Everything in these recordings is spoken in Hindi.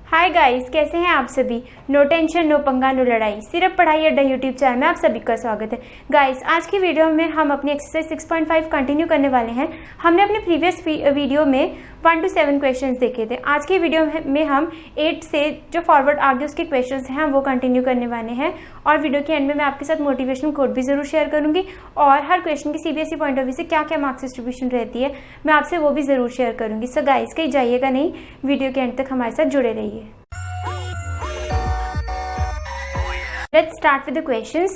हाय गाइस, कैसे हैं आप सभी। नो टेंशन, नो पंगा, नो लड़ाई, सिर्फ पढ़ाई अड्डा यूट्यूब चैनल में आप सभी का स्वागत है। गाइस, आज की वीडियो में हम अपनी एक्सरसाइज 6.5 कंटिन्यू करने वाले हैं। हमने अपने प्रीवियस वीडियो में 1 to 7 क्वेश्चंस देखे थे। आज की वीडियो में हम 8 से जो फॉरवर्ड आगे उसके क्वेश्चंस हैं वो कंटिन्यू करने वाले हैं। और वीडियो के एंड में मैं आपके साथ मोटिवेशनल कोड भी जरूर शेयर करूंगी और हर क्वेश्चन की सीबीएसई पॉइंट ऑफ व्यू से क्या क्या मार्क्स डिस्ट्रीब्यूशन रहती है मैं आपसे वो भी जरूर शेयर करूंगी। सो गाइस, कहीं जाइएगा नहीं, वीडियो के एंड तक हमारे साथ जुड़े रहिए। Let's start with the questions.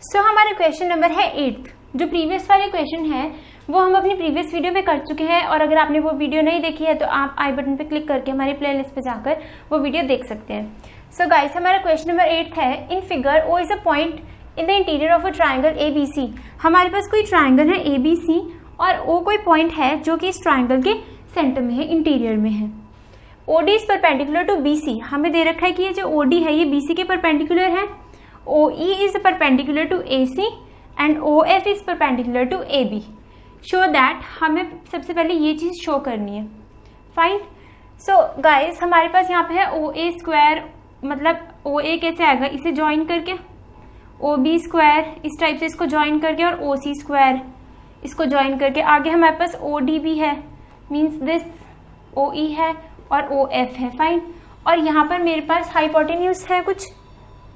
So हमारा क्वेश्चन नंबर है 8। जो प्रीवियस वाले क्वेश्चन है वो हम अपनी प्रीवियस वीडियो में कर चुके हैं और अगर आपने वो वीडियो नहीं देखी है तो आप आई बटन पे क्लिक करके हमारी प्लेलिस्ट पे जाकर वो वीडियो देख सकते हैं। सो गाइस, हमारा क्वेश्चन नंबर 8 है, in figure O is a point in the interior of a triangle ABC। हमारे पास कोई ट्राइंगल है ABC और ओ कोई पॉइंट है जो कि इस ट्राइंगल के सेंटर में है, इंटीरियर में है। OD is perpendicular to BC। हमें दे रखा है कि ये जो OD है ये BC के परपेंडिकुलर है। OE is perpendicular to AC and OF is perpendicular to AB. Show that हमें सबसे पहले ये चीज शो करनी है। फाइन। सो गाइस, हमारे पास यहाँ पे है OA स्क्वायर, मतलब OA कैसे आएगा, इसे ज्वाइन करके, OB स्क्वायर इस टाइप से इसको ज्वाइन करके और OC स्क्वायर इसको ज्वाइन करके। आगे हमारे पास OD भी है, मीन्स दिस OE है और OF है। फाइन। और यहाँ पर मेरे पास हाइपोटेन्यूज है, कुछ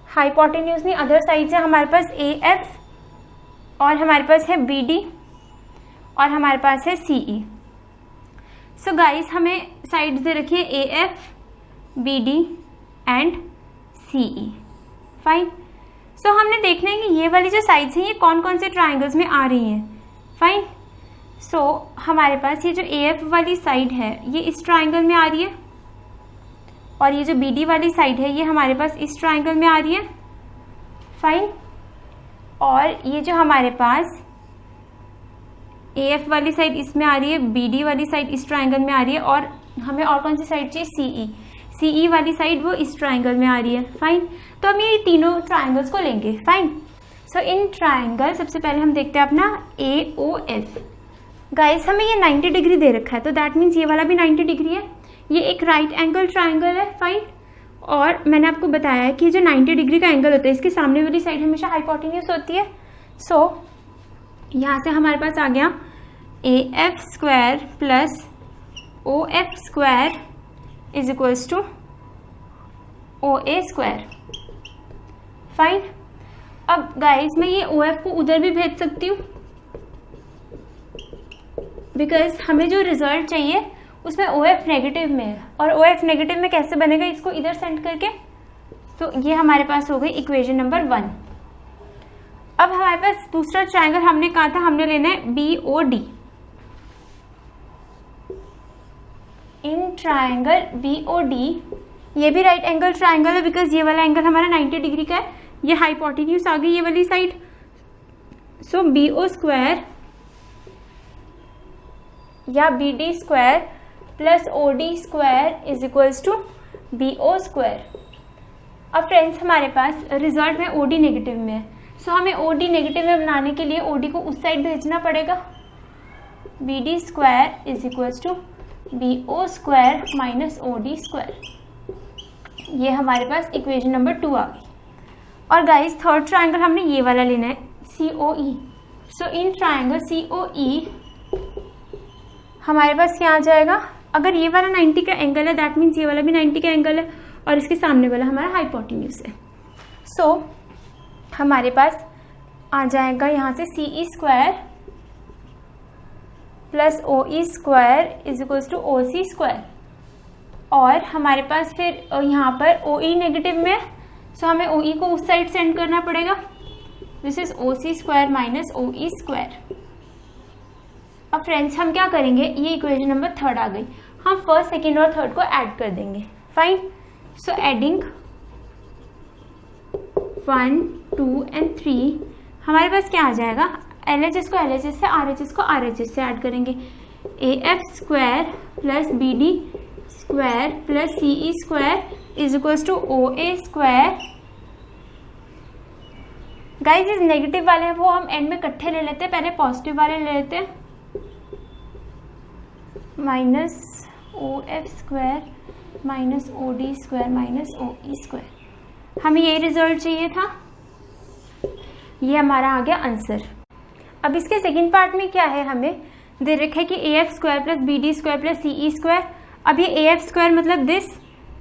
हाइपोटेन्यूज नहीं, अदर साइड से हमारे पास AF और हमारे पास है BD और हमारे पास है CE। सो गाइस, हमें साइड दे रखिए AF, BD and CE। Fine. So हमने देखना है कि ये वाली जो साइड्स हैं ये कौन कौन से ट्राइंगल्स में आ रही हैं। फाइन। सो हमारे पास ये जो AF वाली साइड है ये इस ट्राइंगल में आ रही है और ये जो BD वाली साइड है ये हमारे पास इस ट्राइंगल में आ रही है। फाइन। और ये जो हमारे पास AF वाली साइड इसमें आ रही है, BD वाली साइड इस ट्राइंगल में आ रही है और हमें और कौन सी साइड चाहिए, CE वाली साइड वो इस ट्राइंगल में आ रही है। फाइन। तो हम ये तीनों ट्राइंगल्स को लेंगे। फाइन। सो इन ट्राइंगल सबसे पहले हम देखते हैं अपना AOF। गाइस, हमें ये 90 डिग्री दे रखा है तो दैट मीन्स ये वाला भी 90 डिग्री है। ये एक राइट एंगल ट्राइंगल है। फाइन। और मैंने आपको बताया है कि जो 90 डिग्री का एंगल होता है इसके सामने वाली साइड हमेशा हाइपोटेन्यूज होती है। सो यहाँ से हमारे पास आ गया AF square plus OF square is equals to OA square. Fine. अब गाइस, मैं ये OF को उधर भी भेज सकती हूँ बिकॉज हमें जो रिजल्ट चाहिए उसमें OF नेगेटिव में है और OF नेगेटिव में कैसे बनेगा, इसको इधर सेंड करके। तो ये हमारे पास हो गई इक्वेशन नंबर 1। अब हमारे पास दूसरा ट्राइंगल हमने कहा था, हमने लेना है BOD। इन ट्राइंगल BOD, ये भी राइट एंगल ट्राइंगल है बिकॉज ये वाला एंगल हमारा 90 डिग्री का है। ये हाइपोटेन्यूज आ गई ये वाली साइड। सो BO स्क्वायर या BD square plus OD square is equals to BO square. अब फ्रेंड्स, हमारे पास रिजल्ट में OD नेगेटिव में है। सो हमें OD नेगेटिव में बनाने के लिए OD को उस साइड भेजना पड़ेगा। BD square is equals to BO square minus OD square. ये हमारे पास इक्वेशन नंबर 2 आ गई। और गाइस, थर्ड ट्राइंगल हमने ये वाला लेना है, COE। So in triangle COE हमारे पास क्या आ जाएगा, अगर ये वाला 90 का एंगल है दैट मीन्स ये वाला भी 90 का एंगल है और इसके सामने वाला हमारा हाइपोटेन्यूज है। सो हमारे पास आ जाएगा यहाँ से CE square plus OE square is equals to OC square. और हमारे पास फिर यहाँ पर OE नेगेटिव में है, सो हमें OE को उस साइड सेंड करना पड़ेगा। This is OC square minus OE square. अब फ्रेंड्स, हम क्या करेंगे, ये इक्वेशन नंबर 3 आ गई, हम फर्स्ट, सेकेंड और थर्ड को ऐड कर देंगे। फाइन। सो एडिंग 1, 2 एंड 3 हमारे पास क्या आ जाएगा, LHS को LHS से, RHS को RHS से ऐड करेंगे। AF square plus BD square plus CE square is equals to OA square. Guys, इस नेगेटिव वाले हैं वो हम एंड में इकट्ठे ले लेते हैं, पहले पॉजिटिव वाले ले लेते हैं। Minus O F square minus O D square minus O E square. हमें ये रिजल्ट चाहिए था, ये हमारा आ गया आंसर। अब इसके सेकंड पार्ट में क्या है, हमें दे रखा है कि A F square plus B D square plus C E square. अब ये ए एफ स्क्वायर मतलब दिस,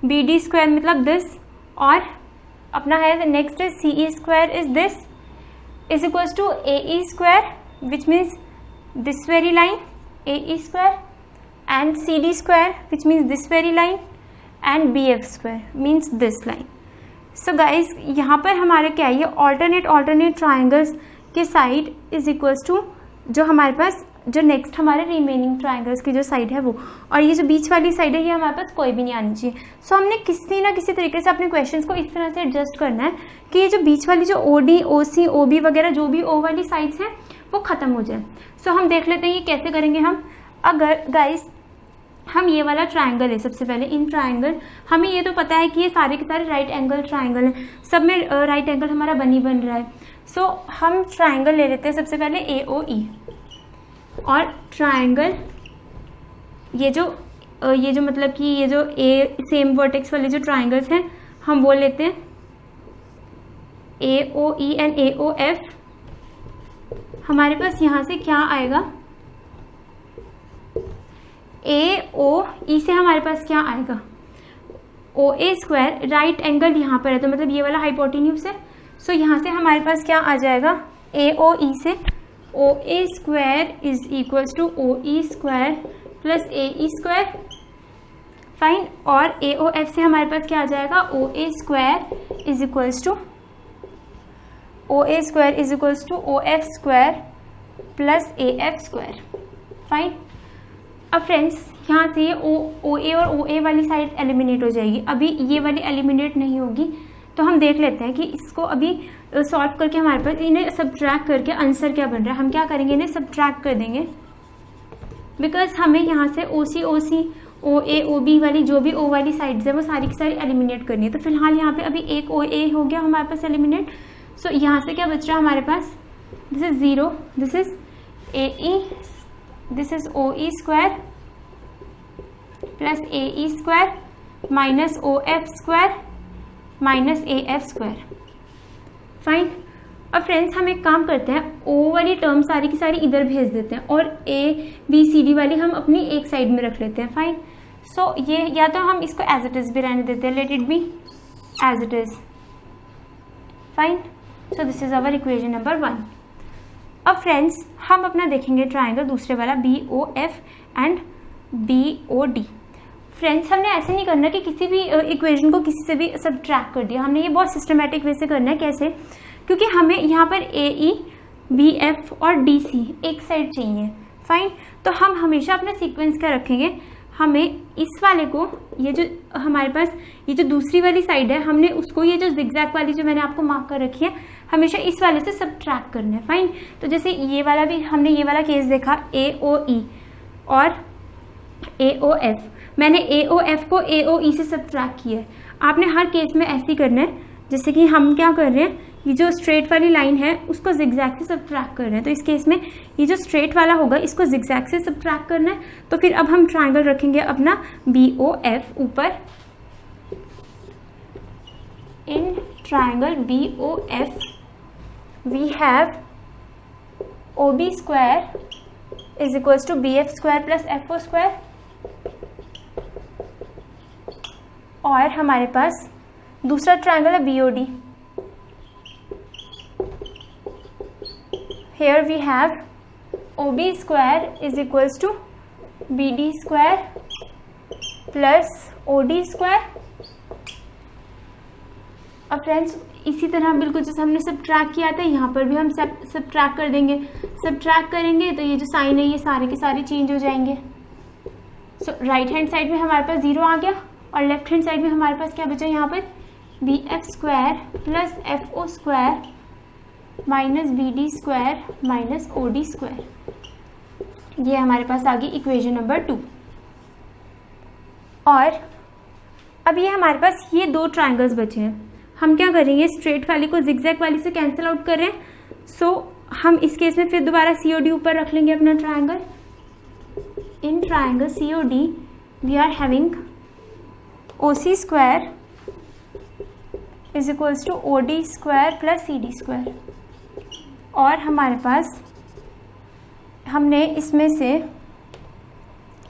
बी डी स्क्वायर मतलब दिस, और अपना है नेक्स्ट है C E square is this is equals to A E square which means this very line A E square and CD square which means this very line and BF square means this line. So guys यहाँ पर हमारे क्या है, ये alternate triangles के side is equals to जो हमारे पास जो नेक्स्ट हमारे रिमेनिंग ट्राइंगल्स की जो साइड है वो, और ये जो बीच वाली साइड है ये हमारे पास कोई भी नहीं आनी चाहिए। सो हमने किसी ना किसी तरीके से अपने क्वेश्चंस को इस तरह से एडजस्ट करना है कि ये जो बीच वाली जो OD, OC, OB वगैरह जो भी O वाली साइड्स हैं वो खत्म हो जाए। सो हम देख लेते हैं ये कैसे करेंगे हम। अगर गाइस हम ये वाला ट्राइंगल है, सबसे पहले इन ट्राइंगल हमें ये तो पता है कि ये सारे के सारे राइट एंगल ट्राइंगल हैं, सब में राइट एंगल हमारा बन रहा है। सो हम ट्राइंगल ले लेते हैं सबसे पहले AOE, और ट्राइंगल ये जो मतलब कि ये जो सेम वर्टेक्स वाले जो ट्राइंगल्स हैं हम वो लेते हैं AOE एंड AOF। हमारे पास यहाँ से क्या आएगा, AOE से हमारे पास क्या आएगा OA स्क्वायर, राइट एंगल यहाँ पर है तो मतलब ये वाला हाइपोटेन्यूज है। सो यहाँ से हमारे पास क्या आ जाएगा, AOE से OA square is equals to OE square plus AE square, fine. और AOF से हमारे पास क्या आ जाएगा, OA square is equals to OF square plus AF square, fine. अब फ्रेंड्स यहाँ से ये OA और OA वाली साइड एलिमिनेट हो जाएगी, अभी ये वाली एलिमिनेट नहीं होगी। तो हम देख लेते हैं कि इसको अभी सॉल्व करके हमारे पास इन्हें सब्ट्रैक्ट करके आंसर क्या बन रहा है। हम क्या करेंगे, इन्हें सब्ट्रैक्ट कर देंगे, बिकॉज हमें यहाँ से OC, OA, OB वाली जो भी O वाली साइड्स है वो सारी की सारी एलिमिनेट करनी है। तो फिलहाल यहाँ पे अभी एक OA हो गया हमारे पास एलिमिनेट। सो यहाँ से क्या बच रहा है हमारे पास, this is 0, this is AE, this is OE square plus AE square minus OF square minus AF square, fine. अब फ्रेंड्स हम एक काम करते हैं, O वाली टर्म सारी की सारी इधर भेज देते हैं और ABCD वाली हम अपनी एक साइड में रख लेते हैं, फाइन। सो ये या तो हम इसको एज इट इज भी रहने देते हैं, let it be as it is, fine. So this is our equation number 1। अब फ्रेंड्स हम अपना देखेंगे ट्राइंगल दूसरे वाला BOF एंड BOD। फ्रेंड्स हमने ऐसे नहीं करना कि किसी भी इक्वेशन को किसी से भी सब्ट्रैक्ट कर दिया, हमने ये बहुत सिस्टमेटिक वे से करना है। कैसे, क्योंकि हमें यहाँ पर AE, BF और DC एक साइड चाहिए, फाइन। तो हम हमेशा अपना सीक्वेंस क्या रखेंगे, हमें इस वाले को, ये जो हमारे पास ये जो दूसरी वाली साइड है हमने उसको, ये जो जिगजैग वाली जो मैंने आपको मार्क कर रखी है, हमेशा इस वाले से सब्ट्रैक्ट करना है, फाइन। तो जैसे ये वाला भी हमने ये वाला केस देखा AOE और AOF, मैंने AOF को AOE से सब्ट्रैक्ट किया है। आपने हर केस में ऐसे ही करना है, जैसे कि हम क्या कर रहे हैं, ये जो स्ट्रेट वाली लाइन है उसको जिगजैग से सब्ट्रैक्ट कर रहे हैं। तो इस केस में ये जो स्ट्रेट वाला होगा इसको जिगजैग से सब्ट्रैक्ट करना है। तो फिर अब हम ट्राइंगल रखेंगे अपना BOF ऊपर। In triangle BOF we have OB square is equals to BF square plus FO square, और हमारे पास दूसरा ट्राइंगल है BOD। Here we have OB square is equals to BD square plus OD square। अब फ्रेंड्स इसी तरह बिल्कुल जैसे हमने सब्ट्रैक्ट किया था यहाँ पर भी हम सब्ट्रैक्ट कर देंगे। सब्ट्रैक्ट करेंगे तो ये जो साइन है ये सारे के सारे चेंज हो जाएंगे। सो राइट हैंड साइड में हमारे पास 0 आ गया और लेफ्ट हैंड साइड में हमारे पास क्या बचा यहाँ पर BF square plus FO square minus BD square minus OD square. ये हमारे पास आ गई इक्वेशन नंबर 2। और अब ये हमारे पास ये दो ट्राइंगल्स बचे हैं, हम क्या करेंगे, स्ट्रेट वाली को जिगजैग वाली से कैंसिल आउट कर रहे हैं। सो हम इस केस में फिर दोबारा COD ऊपर रख लेंगे अपना triangle in triangle COD we are having OC square is equals to OD square plus CD square, और हमारे पास हमने इसमें से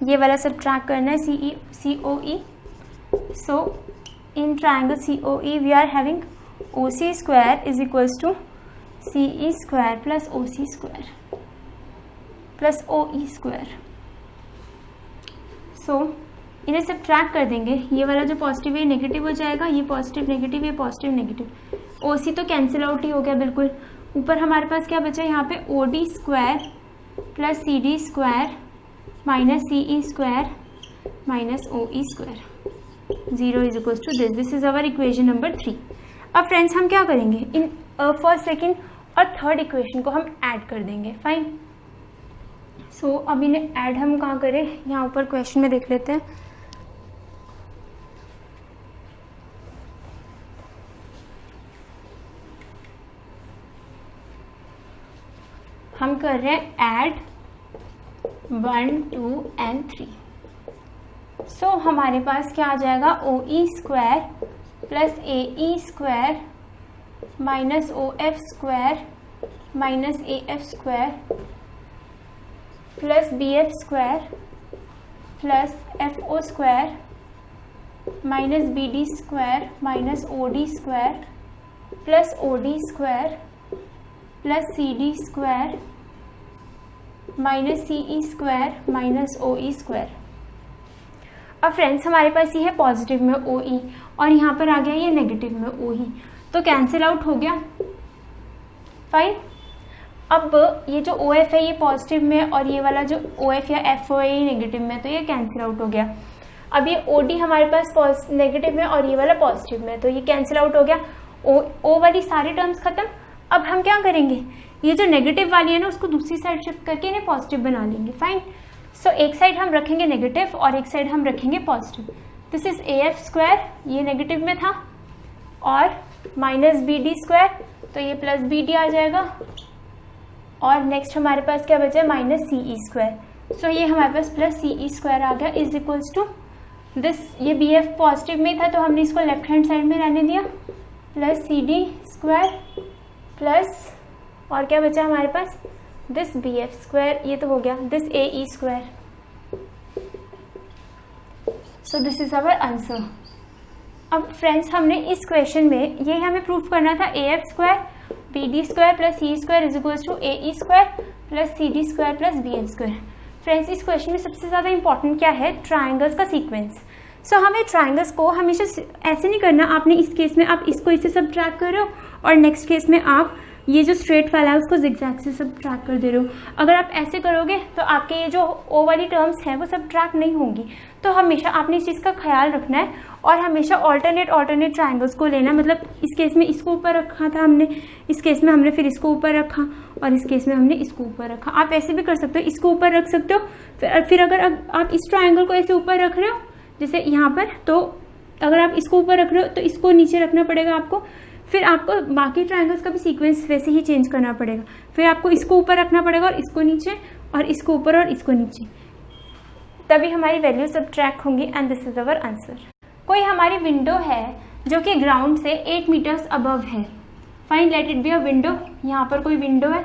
ये वाला सब्ट्रैक्ट करना है COE. So in triangle COE we are having OC square is equals to CE square plus OC square plus OE square. So इन्हें सब्ट्रैक्ट कर देंगे, ये वाला जो पॉजिटिव है नेगेटिव हो जाएगा, ये पॉजिटिव नेगेटिव, ये पॉजिटिव नेगेटिव. OC तो कैंसिल आउट ही हो गया बिल्कुल. ऊपर हमारे पास क्या बचा, यहाँ पे OD square plus CD square minus CE square minus OE square. 0 is equals to this. This is our equation number 3. अब फ्रेंड्स हम क्या करेंगे, इन फर्स्ट सेकेंड और थर्ड इक्वेशन को हम ऐड कर देंगे. फाइन. सो अब इन्हें ऐड हम कहाँ करें, यहाँ ऊपर क्वेश्चन में देख लेते हैं. हम कर रहे हैं ऐड 1, 2 and 3. सो हमारे पास क्या आ जाएगा, OE square plus AE square minus OF square minus AF square plus BF square plus FO square minus BD square minus OD square plus OD square plus CD square minus CE square minus OE square. अब फ्रेंड्स हमारे पास ये है पॉजिटिव में OE और यहाँ पर आ गया ये नेगेटिव में OE, तो कैंसिल आउट हो गया. फाइन. अब ये जो OF है ये पॉजिटिव में और ये वाला जो OF या FO है ये नेगेटिव में, तो ये कैंसिल आउट हो गया. अब ये OD हमारे पास नेगेटिव में और ये वाला पॉजिटिव में, तो ये कैंसिल आउट हो गया. O वाली सारी टर्म्स खत्म. अब हम क्या करेंगे, ये जो नेगेटिव वाली है ना उसको दूसरी साइड शिफ्ट करके इन्हें पॉजिटिव बना लेंगे. फाइन. सो एक साइड हम रखेंगे नेगेटिव और एक साइड हम रखेंगे positive. This is AF square, ये नेगेटिव में था, और माइनस BD स्क्वायर, तो ये प्लस BD आ जाएगा. और नेक्स्ट हमारे पास क्या बचा है, माइनस CE स्क्वायर. सो ये हमारे पास प्लस CE स्क्वायर आ गया इज इक्वल्स टू दिस. ये BF पॉजिटिव में था तो हमने इसको लेफ्ट हैंड साइड में रहने दिया, प्लस CD स्क्वायर प्लस और क्या बचा हमारे पास, दिस BF स्क्वायर, ये तो हो गया, this AE square. So this is our answer. अब फ्रेंड्स हमने इस क्वेश्चन में ये हमें प्रूफ करना था AF square BD square plus CE square is equals to AE square plus CD square plus BF square. Friends इस क्वेश्चन में सबसे ज़्यादा इंपॉर्टेंट क्या है, ट्राइंगल्स का सीक्वेंस. सो हमें ट्राइंगल्स को हमेशा ऐसे नहीं करना, आपने इस केस में आप इसको इससे सब्ट्रैक्ट कर रहे हो और नेक्स्ट केस में आप ये जो स्ट्रेट वाला है उसको जिगजैग से सब्ट्रैक्ट कर दे रहे हो. अगर आप ऐसे करोगे तो आपके ये जो O वाली टर्म्स हैं वो सब्ट्रैक्ट नहीं होंगी. तो हमेशा आपने इस चीज़ का ख्याल रखना है और हमेशा ऑल्टरनेट ट्राइंगल्स को लेना है. मतलब इस केस में इसको ऊपर रखा था हमने, इस केस में हमने फिर इसको ऊपर रखा और इस केस में हमने इसको ऊपर रखा. आप ऐसे भी कर सकते हो, इसको ऊपर रख सकते हो. फिर अगर आप इस ट्राइंगल को ऐसे ऊपर रख रहे हो जैसे यहाँ पर, तो अगर आप इसको ऊपर रख रहे हो तो इसको नीचे रखना पड़ेगा आपको. फिर आपको बाकी ट्राइंगल्स का भी सीक्वेंस वैसे ही चेंज करना पड़ेगा. फिर आपको इसको ऊपर रखना पड़ेगा और इसको नीचे और इसको ऊपर और इसको नीचे, तभी हमारी वैल्यू सब्ट्रैक्ट होंगी. And this is our answer. कोई हमारी विंडो है जो कि ग्राउंड से 8 मीटर्स अबव है. Fine, late it be a window. यहाँ पर कोई विंडो है,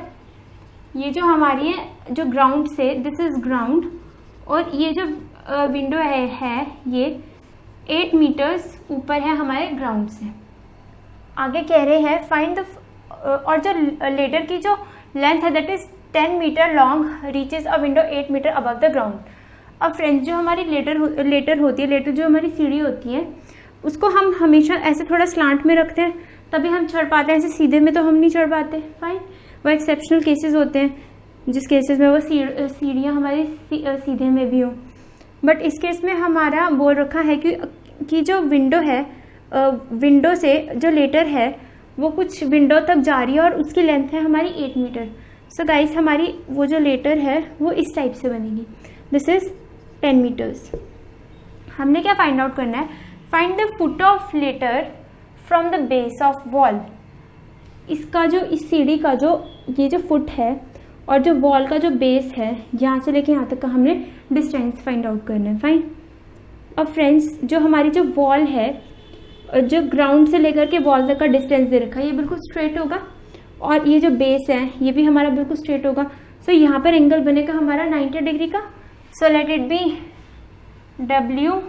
ये जो हमारी है जो ग्राउंड से, दिस इज ग्राउंड, और ये जो विंडो है ये 8 मीटर्स ऊपर है हमारे ग्राउंड से. आगे कह रहे हैं फाइंड द, और जो लेडर की जो लेंथ है that is 10 metre long reaches a window 8 metre above the ground. अब फ्रेंड्स जो हमारी लेटर होती है, लेटर जो हमारी सीढ़ी होती है उसको हम हमेशा ऐसे थोड़ा स्लांट में रखते हैं तभी हम चढ़ पाते हैं, ऐसे सीधे में तो हम नहीं चढ़ पाते. फाइन, वो एक्सेप्शनल केसेस होते हैं जिस केसेस में वो सीढ़ियाँ हमारी सीधे में भी हो. बट इस केस में हमारा बोल रखा है कि जो विंडो है, विंडो से जो लेटर है वो कुछ विंडो तक जा रही है और उसकी लेंथ है हमारी 8 मीटर. सो गाइस हमारी वो जो लेटर है वो इस टाइप से बनेगी. This is 10 metres. हमने क्या फाइंड आउट करना है, find the foot of ladder from the base of wall. इसका जो इस सीढ़ी का जो ये जो फुट है और जो वॉल का जो बेस है यहाँ से लेके यहाँ तक का हमने डिस्टेंस फाइंड आउट करना है। फाइन। अब फ्रेंड्स जो हमारी जो वॉल है, जो ग्राउंड से लेकर के वॉल तक का डिस्टेंस दे रखा है, ये बिल्कुल स्ट्रेट होगा और ये जो बेस है ये भी हमारा बिल्कुल स्ट्रेट होगा। सो यहाँ पर एंगल बनेगा हमारा 90 डिग्री का। So let it B WGL।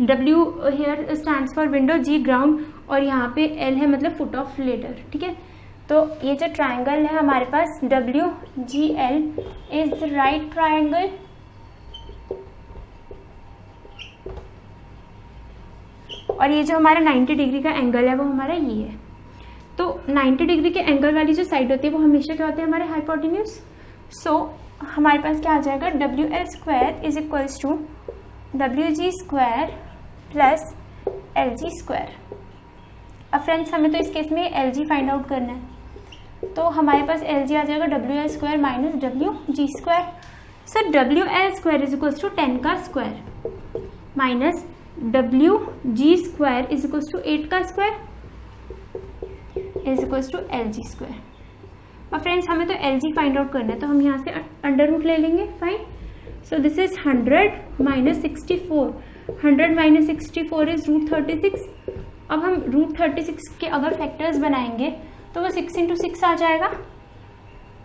W here stands for window, G ground और यहाँ पे L है मतलब फुट ऑफ लेडर। ठीक है, तो ये जो ट्राइंगल है हमारे पास WGL is the right triangle और ये जो हमारा 90 डिग्री का एंगल है वो हमारा ये है। तो 90 डिग्री के एंगल वाली जो साइड होती है वो हमेशा क्या होते हैं हमारे हाइपोटेन्यूज। सो हमारे पास क्या आ जाएगा WL square is equals to WG square plus LG square. अब फ्रेंड्स हमें तो इस केस में LG फाइंड आउट करना है, तो हमारे पास LG आ जाएगा WL square minus WG square. So WL square is equals to 10 का square minus WG square is equals to 8 का square is equals to LG square. अब फ्रेंड्स हमें तो LG फाइंड आउट करना है, तो हम यहाँ से अंडर रूट ले लेंगे। Fine. So this is 100 minus 64। 100 minus 64 is root 36। अब हम रूट 36 के अगर फैक्टर्स बनाएंगे तो वो 6 इंटू 6 आ जाएगा।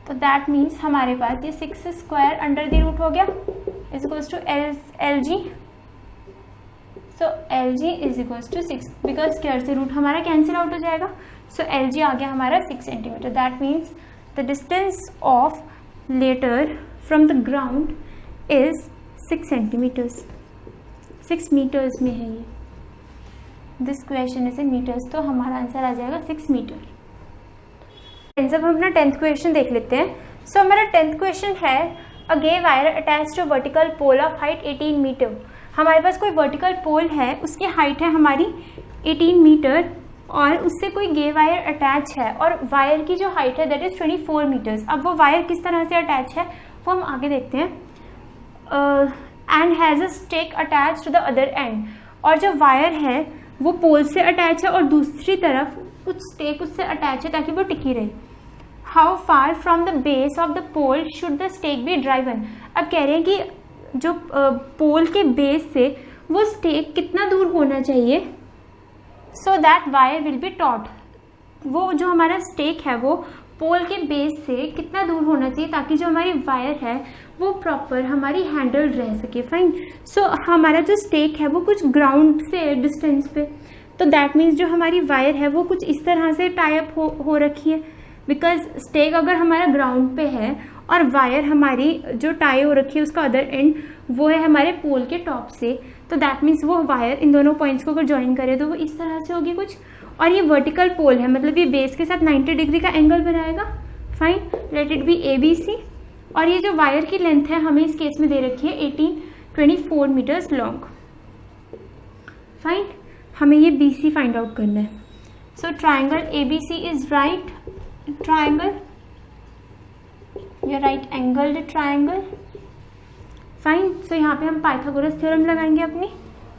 तो दैट मीन्स हमारे पास ये 6 स्क्वायर अंडर द रूट हो गया is equals to LG। So LG is equals to 6 because square से रूट हमारा कैंसिल आउट हो जाएगा। सो LG आ गया हमारा 6 centimetre. That means the distance of ladder from the ground is 6 centimetres. 6 metres में है ये। This question is in metres, तो हमारा आंसर आ जाएगा 6 मीटर। अब हम अपना 10th क्वेश्चन देख लेते हैं। सो हमारा 10th क्वेश्चन है a guy wire attach to vertical pole of height 18 metre. हमारे पास कोई वर्टिकल पोल है, उसकी हाइट है हमारी 18 मीटर और उससे कोई गे वायर अटैच है और वायर की जो हाइट है दैट इज 24 मीटर्स। अब वो वायर किस तरह से अटैच है वो हम आगे देखते हैं। End has a stake attached to the other end, और जो वायर है वो पोल से अटैच है और दूसरी तरफ कुछ स्टेक उससे अटैच है ताकि वो टिकी रहे। How far from the base of the pole should the stake be driven. अब कह रहे हैं कि जो पोल के बेस से वो स्टेक कितना दूर होना चाहिए so that wire will be taught. वो जो हमारा स्टेक है वो पोल के बेस से कितना दूर होना चाहिए ताकि जो हमारी वायर है वो प्रॉपर हमारी हैंडल रह सके। फाइन। सो हमारा जो स्टेक है वो कुछ ग्राउंड से डिस्टेंस पे, तो दैट मीन्स जो हमारी वायर है वो कुछ इस तरह से टाई अप हो रखी है। बिकॉज स्टेक अगर हमारा ग्राउंड पे है और वायर हमारी जो टाई हो रखी है उसका अदर एंड वो है हमारे पोल के टॉप से, तो दैट मीन्स वो वायर इन दोनों पॉइंट्स को अगर ज्वाइन करे तो वो इस तरह से होगी कुछ। और ये वर्टिकल पोल है मतलब ये बेस के साथ 90 डिग्री का एंगल बनाएगा। Fine. Late it B ABC। और ये जो वायर की लेंथ है हमें इस केस में दे रखी है 1824 मीटर्स लॉन्ग। फाइन। हमें ये BC फाइंड आउट करना है। So triangle ABC is right triangle, ये right angled triangle. Fine. So यहाँ पे हम पाइथागोरस थ्योरम लगाएंगे अपनी।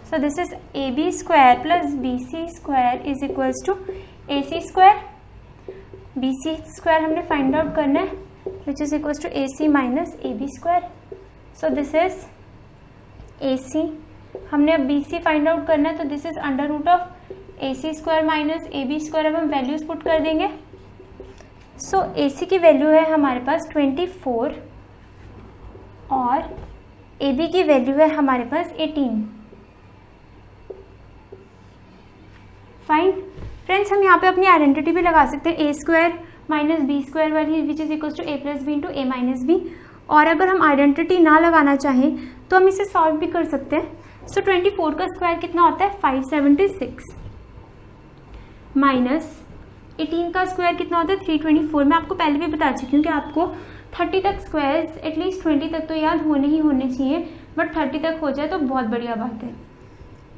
So this is AB square plus BC square is equals to AC square. BC square हमने फाइंड आउट करना है which is equals to AC minus AB square. So this is AC। हमने अब BC फाइंड आउट करना है, तो this is under root of AC square minus AB square. अब हम वैल्यूज पुट कर देंगे। सो AC की वैल्यू है हमारे पास 24 और AB की वैल्यू है हमारे पास 18। फाइन। फ्रेंड्स हम यहाँ पे अपनी आइडेंटिटी भी लगा सकते हैं A square minus B square वाली which is equal to A plus B into A minus B। और अगर हम आइडेंटिटी ना लगाना चाहें तो हम इसे सॉल्व भी कर सकते हैं। सो 24 का स्क्वायर कितना होता है 576 माइनस 18 का स्क्वायर कितना होता है 324। मैं आपको पहले भी बता चुकी हूँ कि आपको 30 तक स्क्वायर्स एटलीस्ट 20 तक तो याद होने चाहिए, बट 30 तक हो जाए तो बहुत बढ़िया बात है।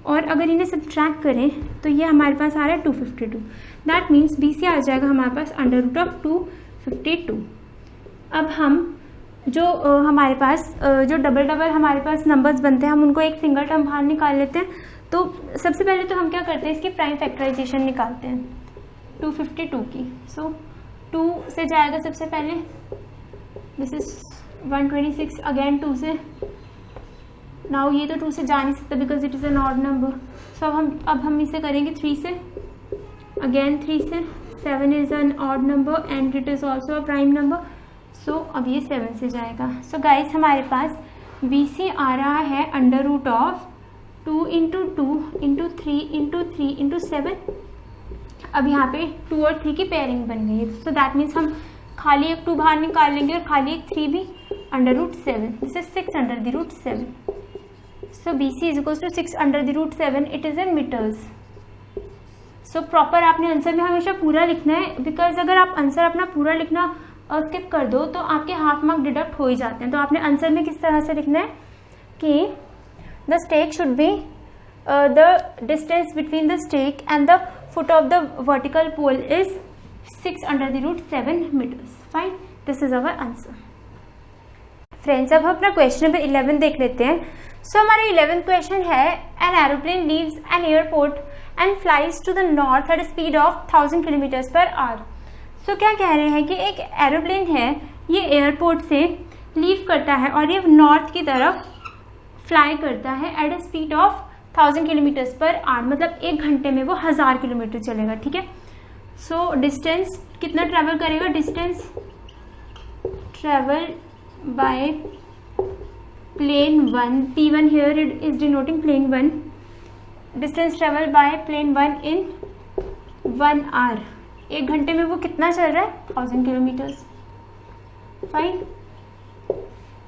और अगर इन्हें सब्ट्रैक्ट करें तो ये हमारे पास आ रहा है 252। दैट मीन्स BC आ जाएगा हमारे पास अंडर रूट ऑफ 252। अब हम जो हमारे पास जो डबल हमारे पास नंबर्स बनते हैं हम उनको एक सिंगल टर्म बाहर निकाल लेते हैं। तो सबसे पहले तो हम क्या करते हैं इसकी प्राइम फैक्टराइजेशन निकालते हैं 252 की। सो 2 से जाएगा सबसे पहले, दिस इज 126, अगेन 2 से, नाउ ये तो 2 से जा नहीं सकता because it is an odd number, so अब हम इसे करेंगे 3 से, अगेन 3 से, 7 is an odd number and it is also a prime number, so अब ये 7 से जाएगा। सो गाइस हमारे पास BC आ रहा है under root of 2 into 2 into 3 into 3 into 7। अब यहाँ पे 2 और 3 की पेयरिंग बन गई है, सो दैट मीन्स हम खाली एक 2 बाहर निकाल लेंगे और खाली एक 3 भी, under root 7, this is 6 under the root 7। So BC is equal to 6 under the root 7, it is in metres. So proper आपने आंसर में हमेशा पूरा लिखना है, बिकॉज अगर आप आंसर अपना पूरा लिखना स्किप कर दो तो आपके हाफ मार्क डिडक्ट हो ही जाते हैं। तो आपने आंसर में किस तरह से लिखना है कि the stake should be the distance between the stake and the foot of the vertical pole is 6 under the root 7 metres. Fine, this is our answer. Friends अब हम अपना क्वेश्चन नंबर 11 देख लेते हैं। सो हमारा 11th क्वेश्चन है, an aeroplane leaves an airport and flies to the north at speed of 1000 kilometres per hour. So क्या कह रहे हैं कि एक एरोप्लेन है, ये एयरपोर्ट से लीव करता है और ये नॉर्थ की तरफ फ्लाई करता है eight a speed of 1000 kilometres per our, मतलब 1 घंटे में वो 1000 किलोमीटर चलेगा। ठीक है, सो डिस्टेंस कितना ट्रेवल करेगा, distance travel by plane 1, P1 here it is denoting plane 1, distance travel by plane 1 in 1 hour, 1 घंटे में वो कितना चल रहा है, 1000 किलोमीटर्स। फाइन,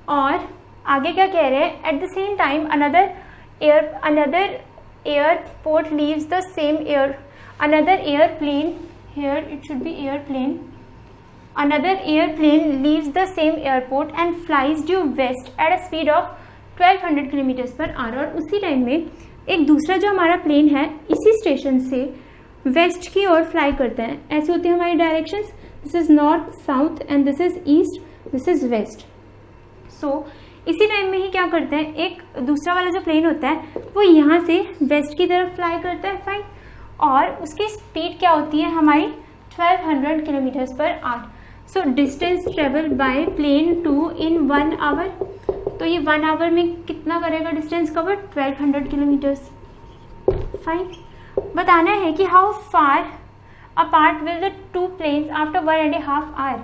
और आगे क्या कह रहे हैं, at the same time another airport leaves the same another airplane, here it should be airplane, another airplane leaves the same airport and flies due west at a speed of 1200 kilometres per hour. और उसी टाइम में एक दूसरा जो हमारा प्लेन है इसी स्टेशन से वेस्ट की ओर फ्लाई करता है। ऐसे होती है हमारी directions, this is north south and this is east, this is west. So इसी टाइम में ही क्या करते हैं, एक दूसरा वाला जो प्लेन होता है वो यहाँ से वेस्ट की तरफ फ्लाई करता है। फाइन, और उसकी स्पीड क्या होती है हमारी 1200 kilometres per hour. So distance travel by plane 2 in 1 hour, तो ये 1 आवर में कितना करेगा डिस्टेंस कवर, 1200 किलोमीटर्स। फाइन, बताना है कि how far apart will the 2 planes after 1.5 hour.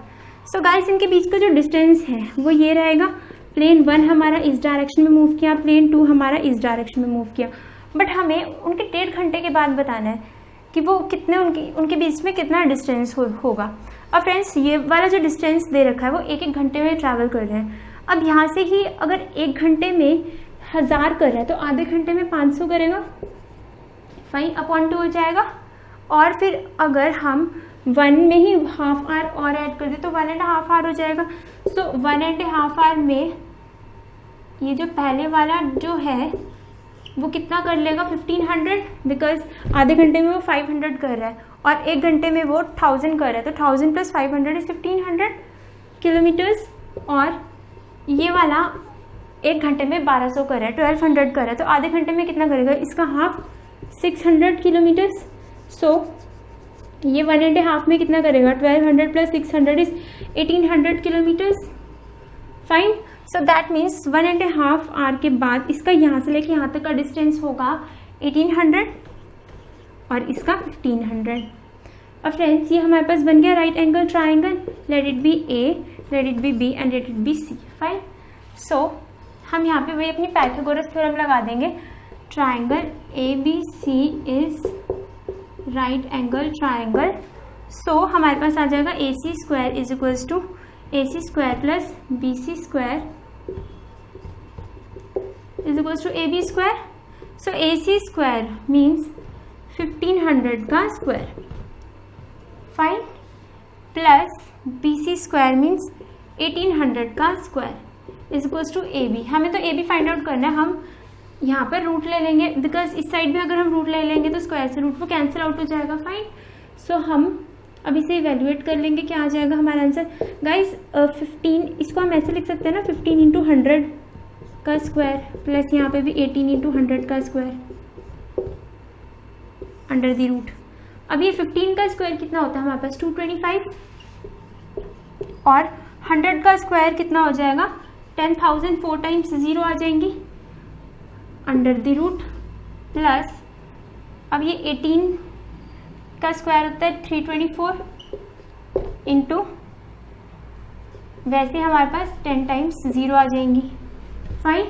So guys इनके बीच का जो डिस्टेंस है वो ये रहेगा, प्लेन 1 हमारा इस डायरेक्शन में मूव किया, प्लेन 2 हमारा इस डायरेक्शन में मूव किया, बट हमें उनके 1.5 घंटे के बाद बताना है कि वो कितने उनके बीच में कितना डिस्टेंस होगा। अब फ्रेंड्स ये वाला जो डिस्टेंस दे रखा है वो 1-1 घंटे में ट्रैवल कर रहे हैं। अब यहाँ से ही अगर 1 घंटे में 1000 कर रहा है तो आधे घंटे में 500 करेगा, फाइन, अपॉन 2 हो जाएगा। और फिर अगर हम 1 में ही हाफ आवर और ऐड कर दे तो 1.5 आवर हो जाएगा। सो 1.5 आवर में ये जो पहले वाला जो है वो कितना कर लेगा, 1500, बिकॉज आधे घंटे में वो 500 कर रहा है और 1 घंटे में वो 1000 कर रहा है, तो 1000 + 500 इज 1500 किलोमीटर्स। और ये वाला 1 घंटे में 1200 कर रहा है, 1200 कर रहा है, तो आधे घंटे में कितना करेगा, इसका हाफ 600 किलोमीटर्स। सो ये 1.5 में कितना करेगा, 1200 + 600 is 1800 kilometres. Fine, so that means 1.5 hour के बाद इसका यहाँ से लेके यहाँ तक का डिस्टेंस होगा 1800 और इसका 1500। अब फ्रेंड्स ये हमारे पास बन गया right angle triangle, let it be A, let it be B and let it be C. Fine, so हम यहाँ पे वही अपनी पाइथागोरस थ्योरम लगा देंगे, triangle ABC is right angle triangle. So हमारे पास आ जाएगा AC² is equals to AC² plus BC² is equals to AB²। So AC² means 1500 का square, fine, plus BC² means 1800 का square is equals to AB। हमें तो AB फाइंड आउट करना है, हम यहाँ पर रूट ले लेंगे, बिकॉज इस साइड भी अगर हम रूट ले लेंगे तो स्क्वायर से रूट वो कैंसिल आउट हो जाएगा। फाइन, सो हम अब इसे इवेल्युएट कर लेंगे, क्या आ जाएगा हमारा आंसर गाइस, 15, इसको हम ऐसे लिख सकते हैं ना, 15 × 100 का स्क्वायर प्लस यहाँ पे भी 18 × 100 का स्क्वायर अंडर द रूट। अब ये 15 का स्क्वायर कितना होता है हमारे पास, 225, और 100 का स्क्वायर कितना हो जाएगा 10,000, 4 टाइम्स 0 आ जाएंगी अंडर द रूट प्लस, अब ये 18 का स्क्वायर होता है 324 इंटू, वैसे हमारे पास 10 टाइम्स 0 आ जाएंगी। फाइन।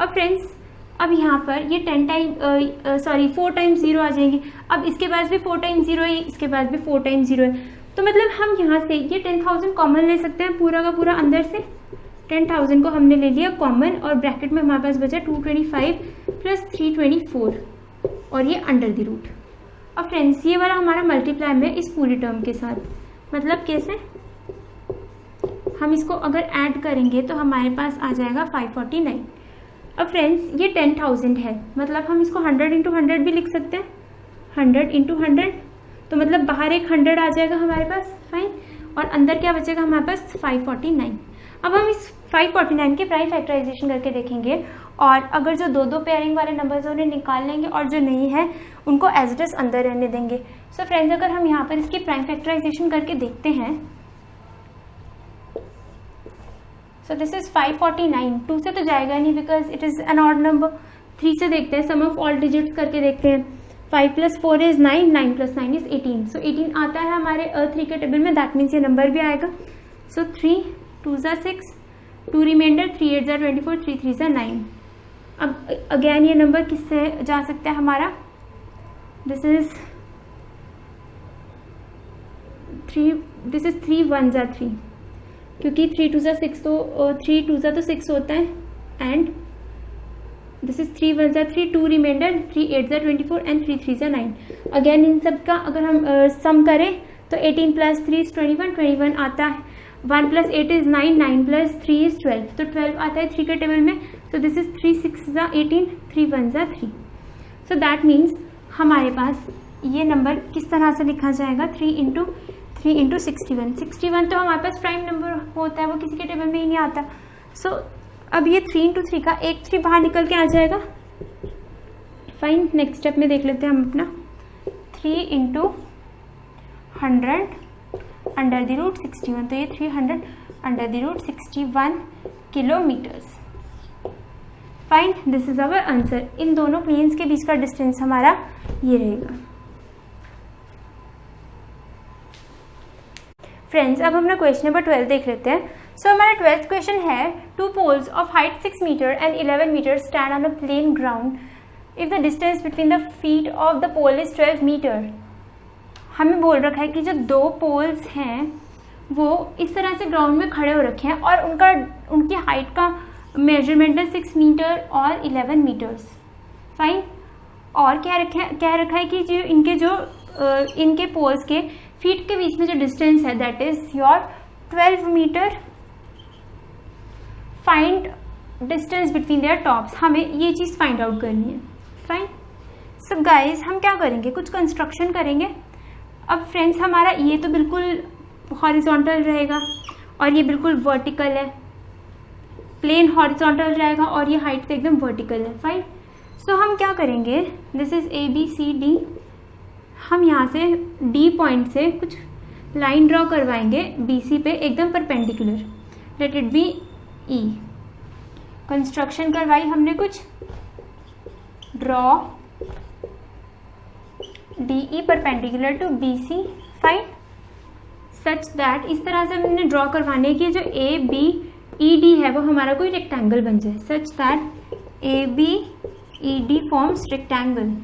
अब फ्रेंड्स अब यहाँ पर ये 4 टाइम्स 0 आ जाएंगी। अब इसके पास भी 4 टाइम्स 0 है, इसके पास भी 4 टाइम्स 0 है, तो मतलब हम यहाँ से ये 10,000 कॉमन ले सकते हैं पूरा का पूरा। अंदर से 10,000 को हमने ले लिया कॉमन और ब्रैकेट में हमारे पास बचा 225 प्लस 324 और ये अंडर द रूट। अब फ्रेंड्स ये वाला हमारा मल्टीप्लाई में इस पूरी टर्म के साथ, मतलब कैसे हम इसको अगर ऐड करेंगे तो हमारे पास आ जाएगा 549। अब फ्रेंड्स ये 10,000 है, मतलब हम इसको 100 इंटू 100 भी लिख सकते हैं, 100 इंटू 100, तो मतलब बाहर एक 100 आ जाएगा हमारे पास। फाइन। और अंदर क्या बचेगा हमारे पास 549। अब हम इस 549 के प्राइम फैक्टराइजेशन करके देखेंगे और अगर जो दो पेयरिंग वाले नंबर्स उन्हें निकाल लेंगे और जो नहीं है उनको एज इट इज अंदर रहने देंगे। सो फ्रेंड्स अगर हम यहाँ पर इसकी प्राइम फैक्टराइजेशन करके देखते हैं, सो दिस इज 549, 2 से तो जाएगा नहीं because it is an odd number. 3 से देखते हैं, सम ऑफ ऑल डिजिट्स करके देखते हैं। 5 + 4 इज 9, 9 + 9 इज 18, सो 18 आता है हमारे 3 के टेबल में, दैट मीन्स ये नंबर भी आएगा। सो 3 2 = 6, 2 रिमाइंडर, 3 8 = 24, 3 3 = 9। अब अगेन ये नंबर किससे जा सकता है हमारा, दिस इज 3 1 = 3, क्योंकि 3 2 = 6, तो 3 2 = 6 होता है, and this is 3 1 = 3, 2 remainder, 3 8 = 24 and 3 3 = 9। Again इन सब का अगर हम सम करें तो 18 + 3 = 21, 21 आता है, 1 + 8 is 9, 9 + 3 is 12, तो 12 आता है 3 के टेबल में। सो this is 3 6 = 18, 3 1 = 3। So that means हमारे पास ये नंबर किस तरह से लिखा जाएगा, 3 × 3 × 61। 61 तो हमारे पास प्राइम नंबर होता है, वो किसी के टेबल में ही नहीं आता। सो अब ये 3 × 3 का एक 3 बाहर निकल के आ जाएगा। फाइन। नेक्स्ट स्टेप में देख लेते हैं हम अपना, 3 × 100 अंडर द रूट 61, तो ये 300 under the root 61 kilometres. Fine. This is our answer. इन दोनों प्लेन्स के बीच का डिस्टेंस हमारा ये रहेगा। फ्रेंड्स अब हम ना क्वेश्चन नंबर 12 देख लेते हैं। सो हमारा 12th क्वेश्चन है, 2 poles of height 6 meter and 11 meter stand on a plain ground if the distance between the feet of the pole is 12 meter। हमें बोल रखा है कि जो 2 पोल्स हैं वो इस तरह से ग्राउंड में खड़े हो रखे हैं और उनकी हाइट का मेजरमेंट है 6 मीटर और 11 मीटर्स। फाइन। और कह रखा है कि जो इनके पोल्स के फीट के बीच में जो डिस्टेंस है that is your 12 metre. Find distance between their tops, हमें ये चीज़ फाइंड आउट करनी है। फाइन। सो गाइज हम क्या करेंगे, कुछ कंस्ट्रक्शन करेंगे। अब फ्रेंड्स हमारा ये तो बिल्कुल हॉरिजॉन्टल रहेगा और ये बिल्कुल वर्टिकल है, प्लेन हॉरिजॉन्टल रहेगा और ये हाइट से एकदम वर्टिकल है। फाइन। सो हम क्या करेंगे, दिस इज ABCD, हम यहाँ से D पॉइंट से कुछ लाइन ड्रॉ करवाएंगे BC पे एकदम perpendicular, let it be E। Construction करवाई हमने कुछ, draw DE perpendicular to BC। Fine. Such that इस तरह से हमने ड्रॉ करवाने की जो ABED है वो हमारा कोई रेक्टेंगल बन जाए, such that ABED forms rectangle.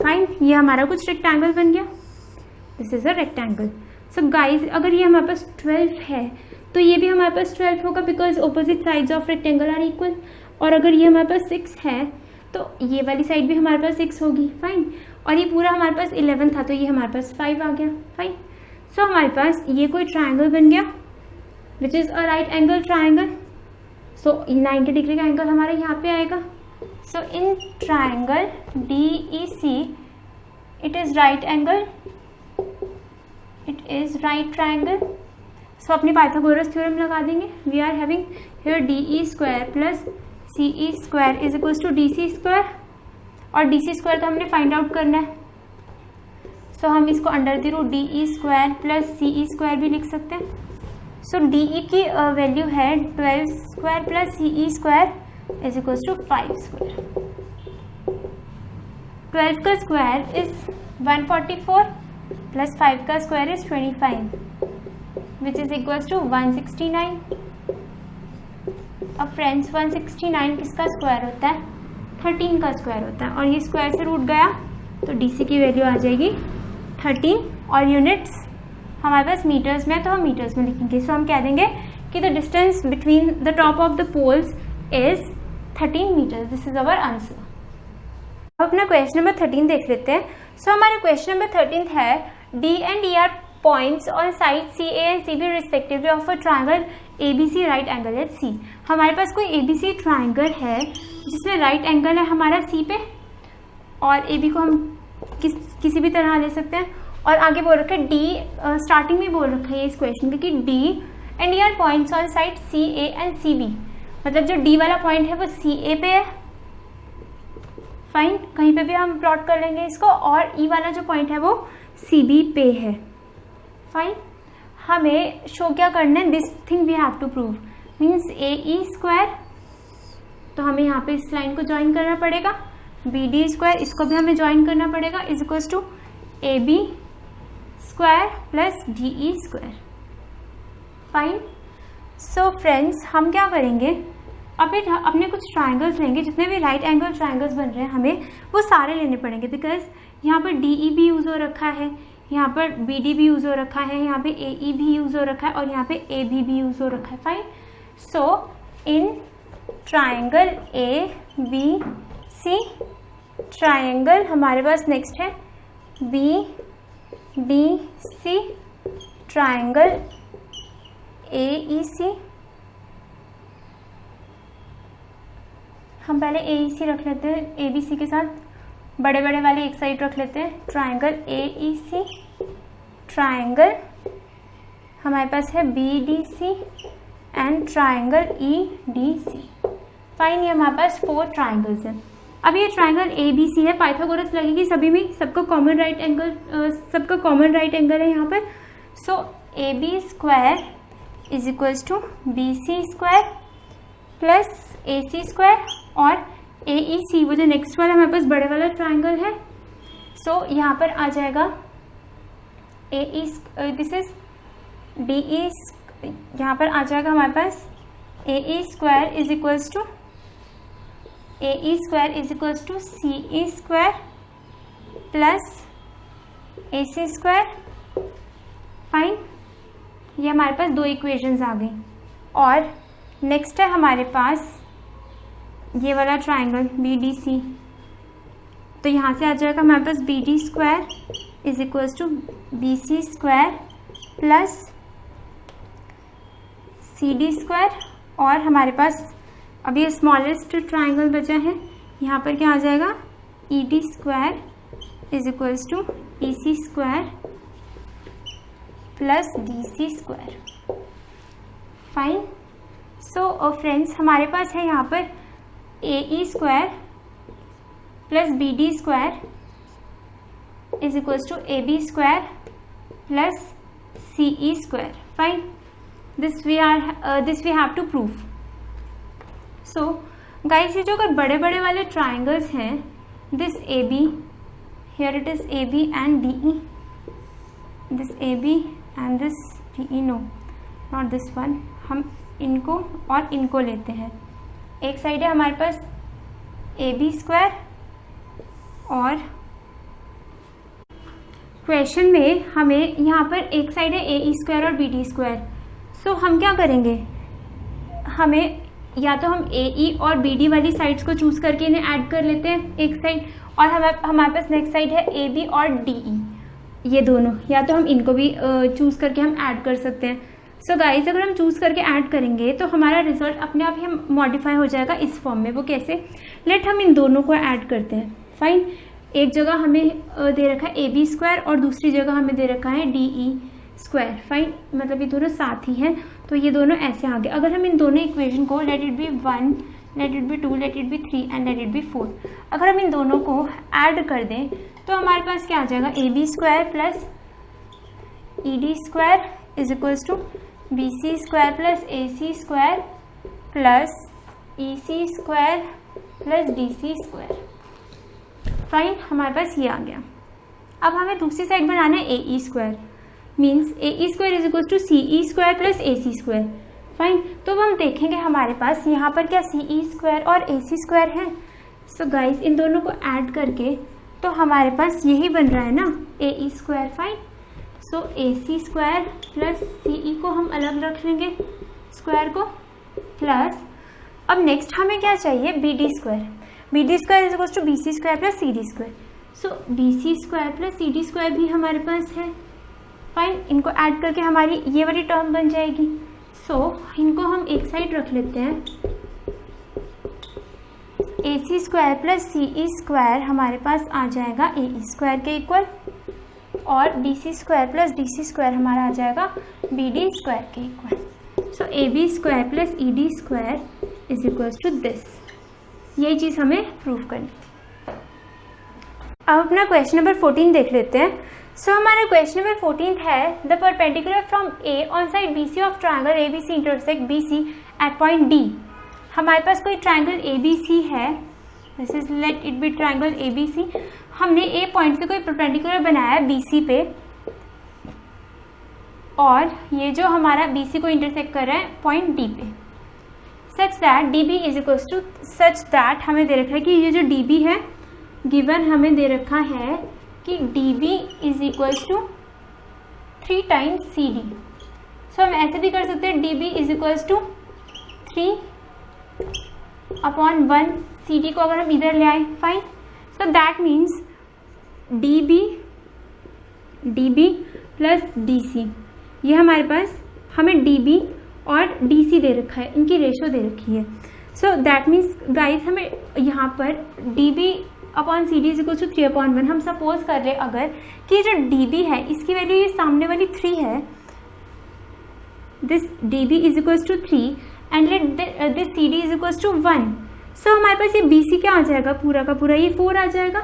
Fine. ये हमारा कुछ रेक्टेंगल बन गया, this is a rectangle. So guys अगर ये हमारे पास 12 है तो ये भी हमारे पास 12 होगा because opposite sides of rectangle are equal. और अगर ये हमारे पास 6 है तो ये वाली साइड भी हमारे पास 6 होगी। फाइन। और ये पूरा हमारे पास 11 था तो ये हमारे पास 5 आ गया। फाइन। सो हमारे पास ये कोई ट्राइंगल बन गया which is a right angle triangle. So 90 degree का एंगल हमारा यहाँ पे आएगा। So in triangle DEC it is right angle, it is right triangle। So अपने पाइथागोरस थ्योरम लगा देंगे। We are having here DE² plus CE² is equals to DC², और DC² तो हमने फाइंड आउट करना है। सो हम इसको under the root D E square plus C E square भी लिख सकते हैं. सो डी ई की वैल्यू है 12 square plus C E square is equal to 5 square. 12 का स्क्वायर इज 144 प्लस 5 का square is 25 which is equal to 169. अब फ्रेंड्स 169 किसका स्क्वायर होता है? 13 का स्क्वायर होता है. और ये स्क्वायर से रूट गया तो डीसी की वैल्यू आ जाएगी 13. और यूनिट्स हमारे पास मीटर्स में, तो हम मीटर्स में लिखेंगे. सो हम कह देंगे कि the distance between the top of the poles is 13 metres. This is our answer. अब अपना क्वेश्चन नंबर 13 देख लेते हैं. सो हमारा क्वेश्चन नंबर 13 है D and D are points on side C A and C B respectively of a triangle A B C right angle at C. हमारे पास कोई ए बी सी ट्राइंगल है जिसमें राइट एंगल है हमारा सी पे, और ए बी को हम किसी भी तरह ले सकते हैं. और आगे बोल रखा है डी, स्टार्टिंग में बोल रखा है इस क्वेश्चन में कि D and D are points on side C A and C B. मतलब जो डी वाला पॉइंट है वो सी ए पे है. फाइन, कहीं पे भी हम प्लॉट कर लेंगे इसको. और ई वाला जो पॉइंट है वो सी बी पे है. फाइन, हमें शो क्या करना है? This thing we have to prove means A E square. तो हमें यहाँ पे इस लाइन को ज्वाइन करना पड़ेगा. बी डी स्क्वायर, इसको भी हमें ज्वाइन करना पड़ेगा, is equal to A B square plus D E square. Fine. So friends हम क्या करेंगे, अभी अपने कुछ ट्राइंगल्स लेंगे, जितने भी राइट एंगल ट्राइंगल्स बन रहे हैं हमें वो सारे लेने पड़ेंगे. बिकॉज यहाँ पर डी ई भी यूज हो रखा है, यहाँ पर बी डी भी यूज हो रखा है, यहाँ पे ए ई भी यूज हो रखा है, और यहाँ पे ए बी भी यूज हो रखा है. Fine. So in triangle A B C, triangle हमारे पास नेक्स्ट है B D C, triangle A E C. हम पहले ए ई सी रख लेते हैं, ए बी सी के साथ बड़े बड़े वाले एक साइड रख लेते हैं. Triangle A E C, triangle हमारे पास है B D C and triangle E D C. Fine, ये हमारे पास 4 ट्राइंगल्स हैं. अब ये ट्राइंगल ए बी सी है, पाइथागोरस लगेगी सभी में, सबका कॉमन राइट एंगल है यहाँ पर. So A B square is equals to B C square plus A C square. और ए ई सी वो जो नेक्स्ट वाला हमारे पास बड़े वाला ट्राइंगल है, सो यहाँ पर आ जाएगा A E, this is D E, यहाँ पर आ जाएगा हमारे पास A E square is equals to C E square plus A C square. Fine, ये हमारे पास 2 इक्वेशंस आ गई. और नेक्स्ट है हमारे पास ये वाला ट्राइंगल बी डी सी. तो यहाँ से आ जाएगा हमारे पास B D square is equals to B C square plus C D square. और हमारे पास अभी ये स्मॉलेस्ट ट्राइंगल बचा है, यहाँ पर क्या आ जाएगा E D square is equals to E C square plus D C square. Fine. So friends हमारे पास है यहाँ पर A E square plus B D square is equals to A B square plus C E square. Fine, this we have to prove. So guys, ये जो अगर बड़े बड़े वाले ट्राइंगल्स हैं, this A B, here it is A B and D E, this A B and this D E, no not this one, हम इनको और इनको लेते हैं. एक साइड है हमारे पास ए बी स्क्वायर, और क्वेश्चन में हमें यहाँ पर एक साइड है ए ई स्क्वायर और बी डी स्क्वायर. सो हम क्या करेंगे, हमें या तो हम ए ई और बी डी वाली साइड्स को चूज करके इन्हें ऐड कर लेते हैं एक साइड, और हमारे पास नेक्स्ट साइड है ए बी और डी ई, ये दोनों, या तो हम इनको भी चूज करके हम ऐड कर सकते हैं. सो गाइस, अगर हम चूज करके ऐड करेंगे तो हमारा रिजल्ट अपने आप ही हम मॉडिफाई हो जाएगा इस फॉर्म में. वो कैसे? लेट हम इन दोनों को ऐड करते हैं. फाइन, एक जगह हमें दे रखा है ए बी स्क्वायर और दूसरी जगह हमें दे रखा है डी ई स्क्वायर. फाइन, मतलब ये दोनों साथ ही हैं, तो ये दोनों ऐसे आ गए. अगर हम इन दोनों इक्वेशन को late it B 1, late it B 2, late it B 3 and let it B 4, अगर हम इन दोनों को ऐड कर दें तो हमारे पास क्या आ जाएगा, A B square plus E D square is equals to B C square plus A C square plus E C square plus D C square. Fine, हमारे पास ये आ गया। अब हमें दूसरी साइड बनाना है A E square, means A E square is equals to C E square plus A C square. Fine, तो अब हम देखेंगे हमारे पास यहाँ पर क्या सी ई स्क्वायर और ए सी स्क्वायर है। सो गाइस, इन दोनों को ऐड करके तो हमारे पास यही बन रहा है ना, ए ई स्क्वायर। फाइन, सो ए सी स्क्वायर प्लस सी ई को हम अलग रख लेंगे स्क्वायर को, प्लस अब नेक्स्ट हमें क्या चाहिए, B D square. B D square is equals to B C square plus C D square. So B C square plus C D square भी हमारे पास है। फाइन, इनको ऐड करके हमारी ये वाली टर्म बन जाएगी। सो इनको हम एक साइड रख लेते हैं। A C square plus C E square हमारे पास आ जाएगा ए ई स्क्वायर के इक्वल, और B C square plus D C square हमारा आ जाएगा बी डी स्क्वायर के equal. So A B square plus E D square is equals to this. यही चीज़ हमें प्रूव करनी। अब अपना क्वेश्चन नंबर 14 देख लेते हैं। सो हमारा क्वेश्चन नंबर 14 है, the perpendicular from A on side B C of triangle A B C intersect B C at point D. हमारे पास कोई ट्राइंगल ए बी सी है, this is let it be triangle A B C. हमने ए पॉइंट से कोई परपेंडिकुलर बनाया है बी सी पे, और ये जो हमारा बी सी को इंटरसेक्ट कर रहा है पॉइंट डी पे, such that D B is equals to, such that हमें दे रखा है कि ये जो डी बी है गिवन हमें दे रखा है कि D B is equals to 3 times C D. So हम ऐसे भी कर सकते हैं, D B is equals to 3/1 C D को अगर हम इधर ले आए। Fine, so that means D B plus D C, ये हमारे पास हमें डी बी और डी सी दे रखा है, इनकी रेशो दे रखी है। सो दैट मीन्स गाइस, हमें यहाँ पर D B upon C D is equal to 3/1। हम सपोज कर रहे अगर कि जो डी बी है इसकी वैल्यू ये सामने वाली 3 है, this D B is equal to 3 and let this C D is equal to 1। So हमारे पास ये बी सी क्या आ जाएगा, पूरा का पूरा ये 4 आ जाएगा।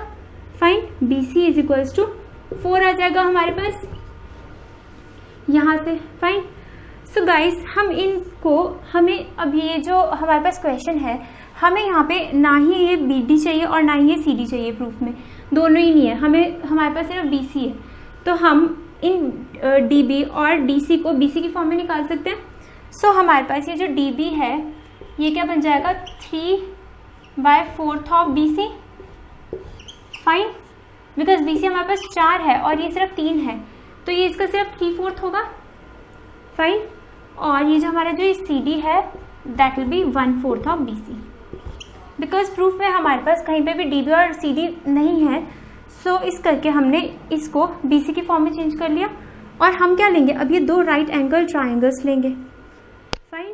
Fine, B C is equal to 4 आ जाएगा हमारे पास यहाँ से। फाइन, सो गाइस, हम इनको हमें अब ये जो हमारे पास क्वेश्चन है, हमें यहाँ पे ना ही ये बी डी चाहिए और ना ही ये सी डी चाहिए, प्रूफ में दोनों ही नहीं है, हमारे पास सिर्फ बी सी है। तो हम इन डी बी और डी सी को बी सी की फॉर्म में निकाल सकते हैं। सो हमारे पास ये जो डी बी है ये क्या बन जाएगा, 3/4 of B C. Fine, because B C हमारे पास 4 है और ये सिर्फ 3 है, तो ये इसका सिर्फ 3/4 होगा। फाइन, और ये जो हमारा जो सी डी है that will be 1/4 of B C. Because proof में हमारे पास कहीं पे भी डी बी और सी डी नहीं है, सो इस करके हमने इसको बी सी की फॉर्म में चेंज कर लिया। और हम क्या लेंगे, अब ये 2 राइट एंगल ट्राइंगल्स लेंगे। फाइन,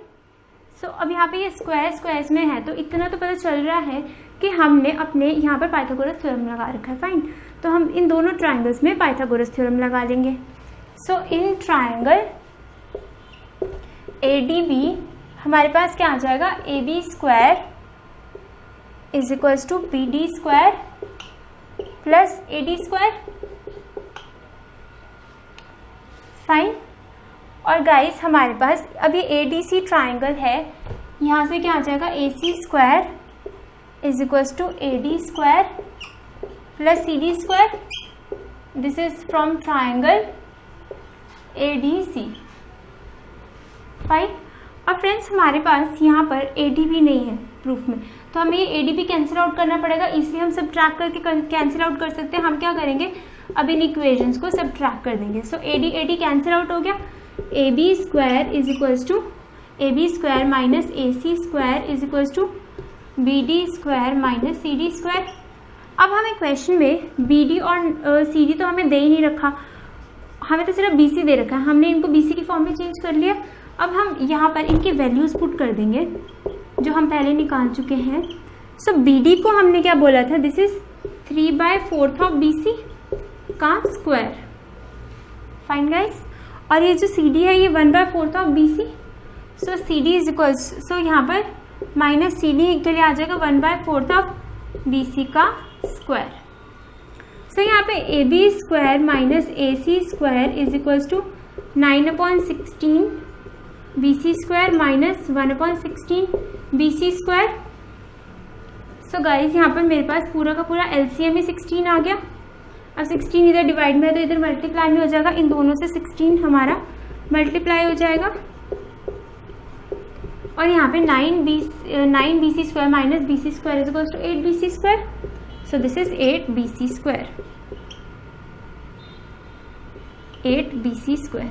सो अब यहाँ पे ये स्क्वायर्स में है, तो इतना तो पता चल रहा है कि हमने अपने यहाँ पर पाइथागोरस थ्योरम लगा रखा है। फाइन, तो हम इन दोनों ट्राइंगल्स में पाइथागोरस थ्योरम लगा लेंगे। So in triangle A D B हमारे पास क्या आ जाएगा, A B square is equals to B D square plus A D square. Fine, और गाइस हमारे पास अब ये ए डी सी ट्राइंगल है, यहाँ से क्या आ जाएगा, A C square is equals to A D square plus C D square. This is from triangle A D C. Fine, अब फ्रेंड्स हमारे पास यहाँ पर ए डी बी नहीं है प्रूफ में, तो हमें ये A D B cancel out करना पड़ेगा, इसलिए हम सब्ट्रैक्ट करके कैंसिल आउट कर सकते हैं। हम क्या करेंगे, अब इन इक्वेशंस को सब्ट्रैक्ट कर देंगे। So A D cancel out हो गया, A B square is equals to A B square minus A C square is equals to B D square minus C D square. अब हमें क्वेश्चन में बी डी और सी डी तो हमें दे ही नहीं रखा, हमें तो सिर्फ बी सी दे रखा है, हमने इनको बी सी की फॉर्म में चेंज कर लिया। अब हम यहाँ पर इनकी वैल्यूज पुट कर देंगे जो हम पहले निकाल चुके हैं। सो बी डी को हमने क्या बोला था, this is 3/4 of B C का स्क्वायर। फाइन गाइस, और ये जो सी डी है ये 1/4 of B C. So C D is equals, so यहाँ पर माइनस सी डी के लिए आ जाएगा 1/4 ऑफ बी सी का स्क्वायर। सो यहाँ पे A B square minus A C square is equals to 9/16 B C square minus 1/16 B C square. So guys यहाँ पर मेरे पास पूरा का पूरा एलसीएम में 16 आ गया। अब 16 इधर डिवाइड में है तो इधर मल्टीप्लाई में हो जाएगा, इन दोनों से 16 हमारा मल्टीप्लाई हो जाएगा और यहाँ पे 9 B C square minus B C square is equals to 8 B C square. So this is 8 B C square, 8 B C square.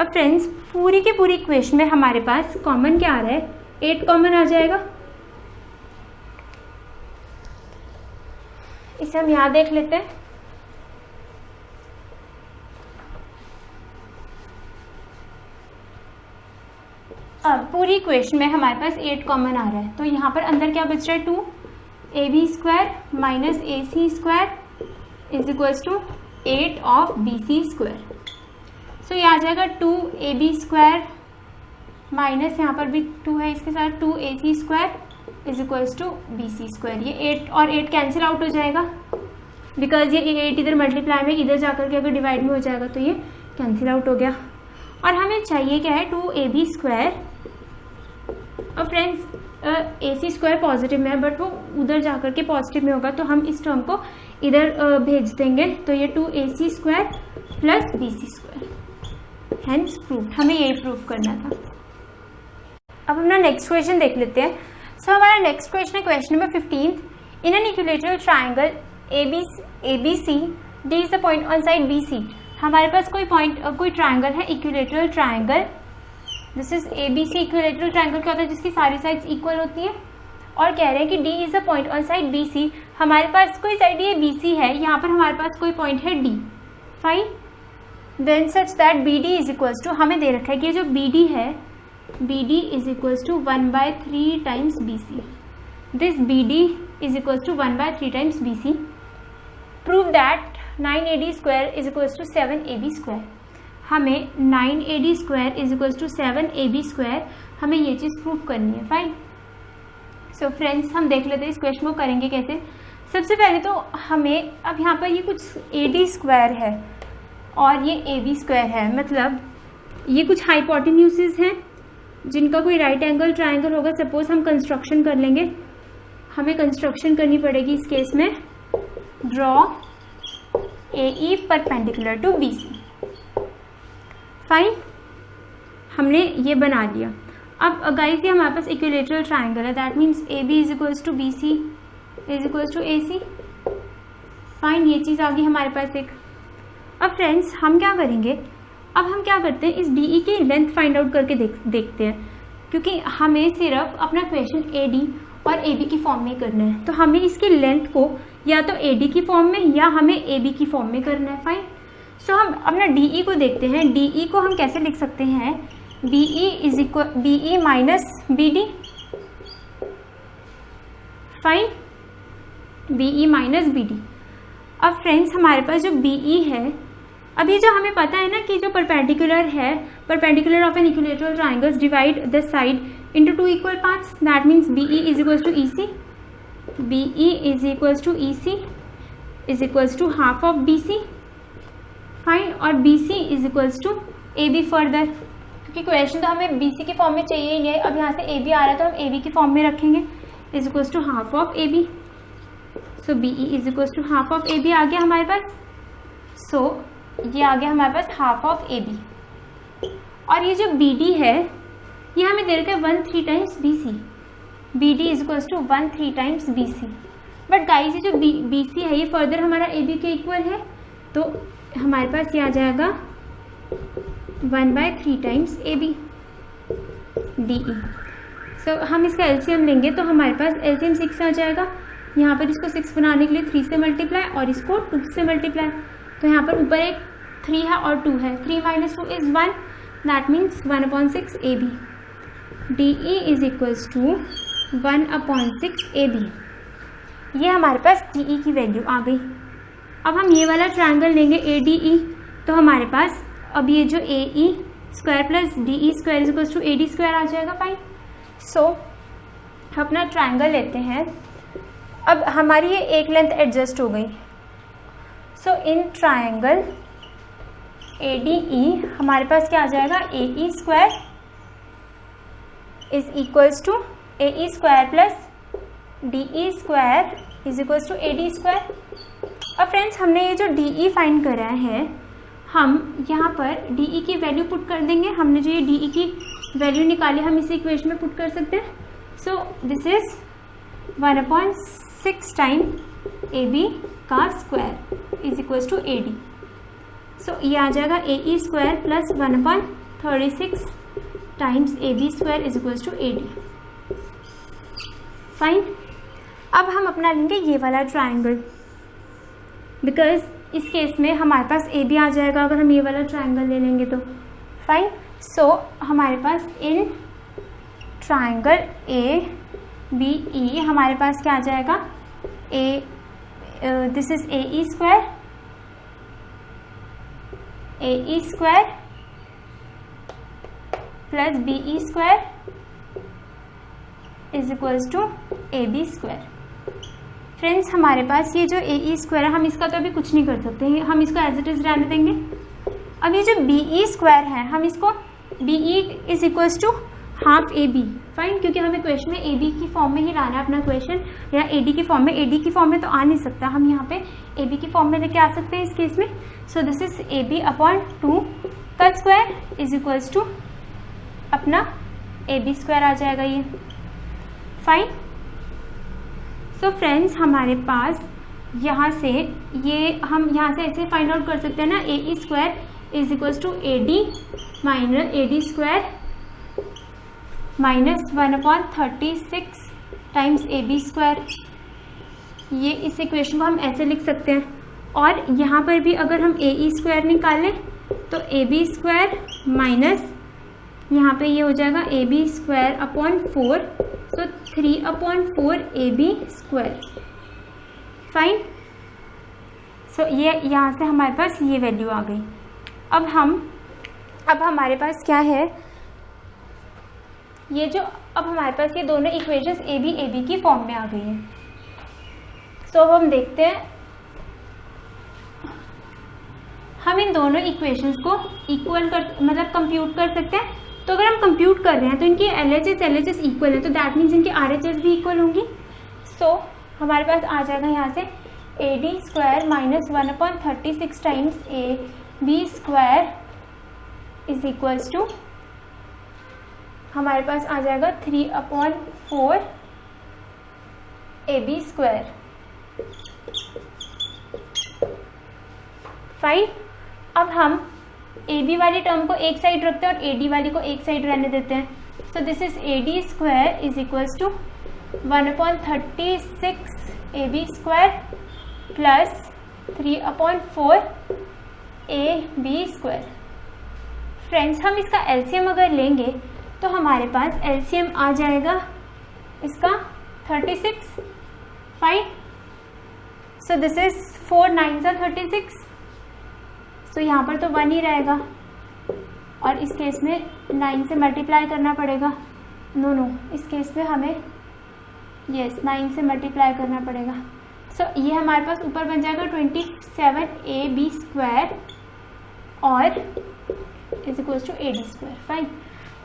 अब फ्रेंड्स पूरी की पूरी इक्वेशन में हमारे पास कॉमन क्या आ रहा है, 8 कॉमन आ जाएगा। इसे हम यहाँ देख लेते हैं। अब पूरी इक्वेशन में हमारे पास 8 कॉमन आ रहा है, तो यहाँ पर अंदर क्या बच रहा है, 2 A B square minus A C square is equals to 8 of B C square. So ये आ जाएगा 2 ए बी स्क्वायर माइनस यहाँ पर भी 2 है इसके साथ 2 A C square is equals to B C square. ये 8 और 8 कैंसिल आउट हो जाएगा बिकॉज ये 8 इधर मल्टीप्लाई में इधर जाकर के अगर डिवाइड में हो जाएगा तो ये कैंसिल आउट हो गया। और हमें चाहिए क्या है, 2 ए बी स्क्वायर। और फ्रेंड्स ए सी स्क्वायर पॉजिटिव में है बट वो उधर जाकर के पॉजिटिव में होगा तो हम इस टर्म को इधर भेज देंगे, तो ये 2 A C square plus B C square. Hence proof, हमें यही प्रूफ करना था। अब हम ना नेक्स्ट क्वेश्चन देख लेते हैं। सो हमारा नेक्स्ट क्वेश्चन है question number 15। In an equilateral triangle A B C D is the point on side B C. हमारे पास कोई ट्राइंगल है, equilateral triangle, this is A B C. Equilateral triangle क्या होता है, जिसकी सारी साइड्स इक्वल होती है और कह रहे हैं कि D is the point on side B C. हमारे पास कोई साइड ये बी सी है, यहाँ पर हमारे पास कोई पॉइंट है D, fine. Then such that B D is equals to, हमें दे रखा है कि ये जो बी डी है, B D is equals to 1/3 times B C. This B D is equals to 1/3 times B C. Prove that 9AD square is equals to 7AB square. हमें 9AD square is equals to 7AB square, हमें ये चीज़ प्रूव करनी है, फाइन। सो फ्रेंड्स हम देख लेते हैं इस क्वेश्चन को करेंगे कैसे। सबसे पहले तो हमें, अब यहाँ पर ये कुछ AD स्क्वायर है और ये AB स्क्वायर है, मतलब ये कुछ हाइपोटेन्यूसेस हैं जिनका कोई राइट एंगल ट्राइंगल होगा। सपोज हम कंस्ट्रक्शन कर लेंगे, हमें कंस्ट्रक्शन करनी पड़ेगी इस केस में। Draw AE perpendicular to BC, fine, हमने ये बना लिया। अब गाइस ये हमारे पास इक्विलेटरल ट्राइंगल है, that means AB is equals to BC is equals to AC, fine, ये चीज़ आ गई हमारे पास एक। अब फ्रेंड्स हम क्या करेंगे, अब हम क्या करते हैं, इस DE की लेंथ फाइंड आउट करके देखते हैं, क्योंकि हमें सिर्फ अपना क्वेश्चन AD और AB की फॉर्म में करना है, तो हमें इसकी लेंथ को या तो AD की फॉर्म में या हमें AB की फॉर्म में करना है, फाइन। सो हम अपना DE को देखते हैं। DE को हम कैसे लिख सकते हैं, BE minus BD, fine, BE minus BD। अब फ्रेंड्स हमारे पास जो BE है, अभी जो हमें पता है ना कि जो परपेंडिकुलर है, perpendicular of an equilateral triangles divide the side into 2 equal parts, that means BE is equals to EC, BE is equals to EC is equals to half of BC, fine, और BC is equals to AB further, क्योंकि क्वेश्चन तो हमें BC की फॉर्म में चाहिए ही नहीं है, अब यहाँ से AB आ रहा है तो हम AB की फॉर्म में रखेंगे, is equals to half of AB, so BE is equals to half of AB आ गया हमारे पास। so ये आ गया हमारे पास half of AB, और ये जो BD है ये हमें दे रखा है 1/3 times BC, BD is equals to 1/3 times BC। But guys ये जो BC है ये फर्दर हमारा AB के इक्वल है, तो हमारे पास ये आ जाएगा 1/3 टाइम्स AB DE। सो हम इसका LCM लेंगे तो हमारे पास LCM 6 आ जाएगा। यहाँ पर इसको 6 बनाने के लिए 3 से मल्टीप्लाई और इसको 2 से मल्टीप्लाई, तो यहाँ पर ऊपर एक 3 है और 2 है, 3 - 2 is 1, that means 1/6 AB। DE is equals to 1/6 AB। ये हमारे पास DE की वैल्यू आ गई। अब हम ये वाला ट्रायंगल लेंगे ADE, तो हमारे पास अब ये जो AE square plus DE square is equals to AD square आ जाएगा, फाइन। सो अपना ट्रायंगल लेते हैं। अब हमारी ये एक लेंथ एडजस्ट हो गई, सो इन ट्राइंगल ADE हमारे पास क्या आ जाएगा, AE square is equals to AE square plus DE square is equals to AD square. अब फ्रेंड्स हमने ये जो DE फाइंड करा है, हम यहाँ पर DE की वैल्यू पुट कर देंगे। हमने जो ये DE की वैल्यू निकाली हम इसी इक्वेशन में पुट कर सकते हैं। So this is 1/6 time AB का square is equals to AD। So ये आ जाएगा AE square plus 1/36 times AB square is equals to AD। Fine. अब हम अपना लेंगे ये वाला ट्राइंगल, बिकॉज इस केस में हमारे पास AB आ जाएगा अगर हम ये वाला ट्राइंगल ले लेंगे तो। फाइन। सो हमारे पास इन ट्राइंगल ABE हमारे पास क्या आ जाएगा, this is AE square plus BE square is equals to AB square. Friends हमारे पास ये जो AE स्क्वायर है, हम इसका तो अभी कुछ नहीं कर सकते, हम इसको एज इट इज रहने देंगे। अब ये जो BE स्क्वायर है, हम इसको BE is equals to half AB। Fine, क्योंकि हमें क्वेश्चन में AB की फॉर्म में ही लाना है अपना क्वेश्चन, या AD की फॉर्म में। AD की फॉर्म में तो आ नहीं सकता, हम यहाँ पे AB की फॉर्म में लेके आ सकते हैं इस केस में। सो दिस इज AB/2 का स्क्वायर इज इक्वल्स टू अपना AB स्क्वायर आ जाएगा ये। फाइन। सो फ्रेंड्स हमारे पास यहाँ से ये हम यहाँ से ऐसे फाइंड आउट कर सकते हैं ना, AE square is equals to AD square minus 1/36 times AB square. ये इस इक्वेशन को हम ऐसे लिख सकते हैं। और यहाँ पर भी अगर हम AE स्क्वायर निकालें तो AB स्क्वायर माइनस यहाँ पे ये हो जाएगा AB स्क्वायर अपॉन 4, सो 3/4 AB स्क्वायर। फाइन। सो ये यहाँ से हमारे पास ये वैल्यू आ गई। अब हमारे पास क्या है, ये जो अब हमारे पास ये दोनों इक्वेशंस AB की फॉर्म में आ गई हैं। सो अब हम देखते हैं, हम इन दोनों इक्वेशंस को इक्वल मतलब कंप्यूट कर सकते हैं। तो अगर हम कंप्यूट कर रहे हैं तो इनकी LHS इक्वल है, तो दैट मीन्स इनकी RHS भी इक्वल होंगी। सो हमारे पास आ जाएगा यहाँ से AD square minus 1/36 times AB square is equals to हमारे पास आ जाएगा 3/4 AB स्क्वायर। फाइन। अब हम AB वाली टर्म को एक साइड रखते हैं और AD वाली को एक साइड रहने देते हैं। So this is AD square is equals to 1/36 AB square plus 3/4 AB square. Friends हम इसका LCM अगर लेंगे तो हमारे पास LCM आ जाएगा इसका 36। Fine. So this is 4 9s are 36। सो यहाँ पर तो 1 ही रहेगा और इस केस में 9 से मल्टीप्लाई करना पड़ेगा। नो इस केस में हमें 9 से मल्टीप्लाई करना पड़ेगा। सो ये हमारे पास ऊपर बन जाएगा 27 AB स्क्वायर और is equals to AD square. Fine.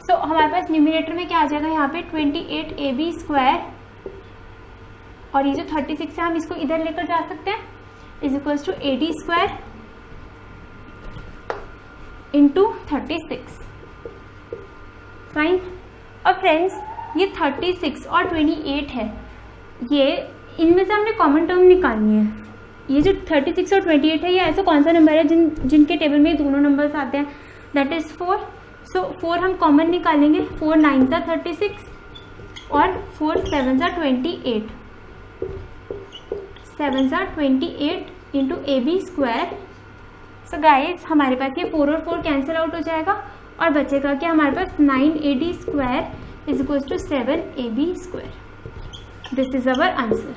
So हमारे पास न्यूमिनेटर में क्या आ जाएगा, यहाँ पे 28 AB स्क्वायर और ये जो 36 है हम इसको इधर लेकर जा सकते हैं, is equals to AD square into 36। Fine. अब फ्रेंड्स ये 36 और 28 है, ये इनमें से हमने कॉमन टर्म निकालनी है। ये जो 36 और 28 है, ये ऐसा कौन सा नंबर है जिनके टेबल में दोनों नंबर्स आते हैं, दैट इज 4। सो 4 हम कॉमन निकालेंगे, 4 9s are 36 और 4 7s are 28, 7s are 28 into AB square. So guys हमारे पास ये 4 और 4 कैंसिल आउट हो जाएगा और बचेगा क्या, हमारे पास 9AD square is equals to 7AB square. This is our answer.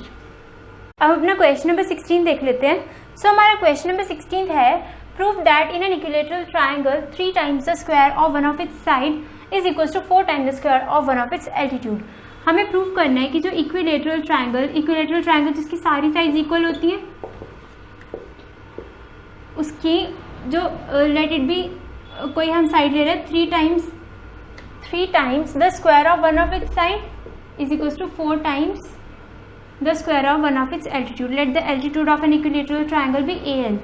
अब अपना क्वेश्चन नंबर 16 देख लेते हैं। सो हमारा क्वेश्चन नंबर 16 है, prove that in an equilateral triangle 3 times the square of one of its side is equals to 4 times the square of one of its altitude. हमें प्रूव करना है कि जो इक्विलेटरल ट्राइंगल जिसकी सारी साइड्स इक्वल होती हैं, उसकी जो लेट इट बी कोई हम साइड ले रहे हैं 3 times the square of one of its side is equals to 4 times the square of one of its altitude. Let the altitude of an equilateral triangle be AL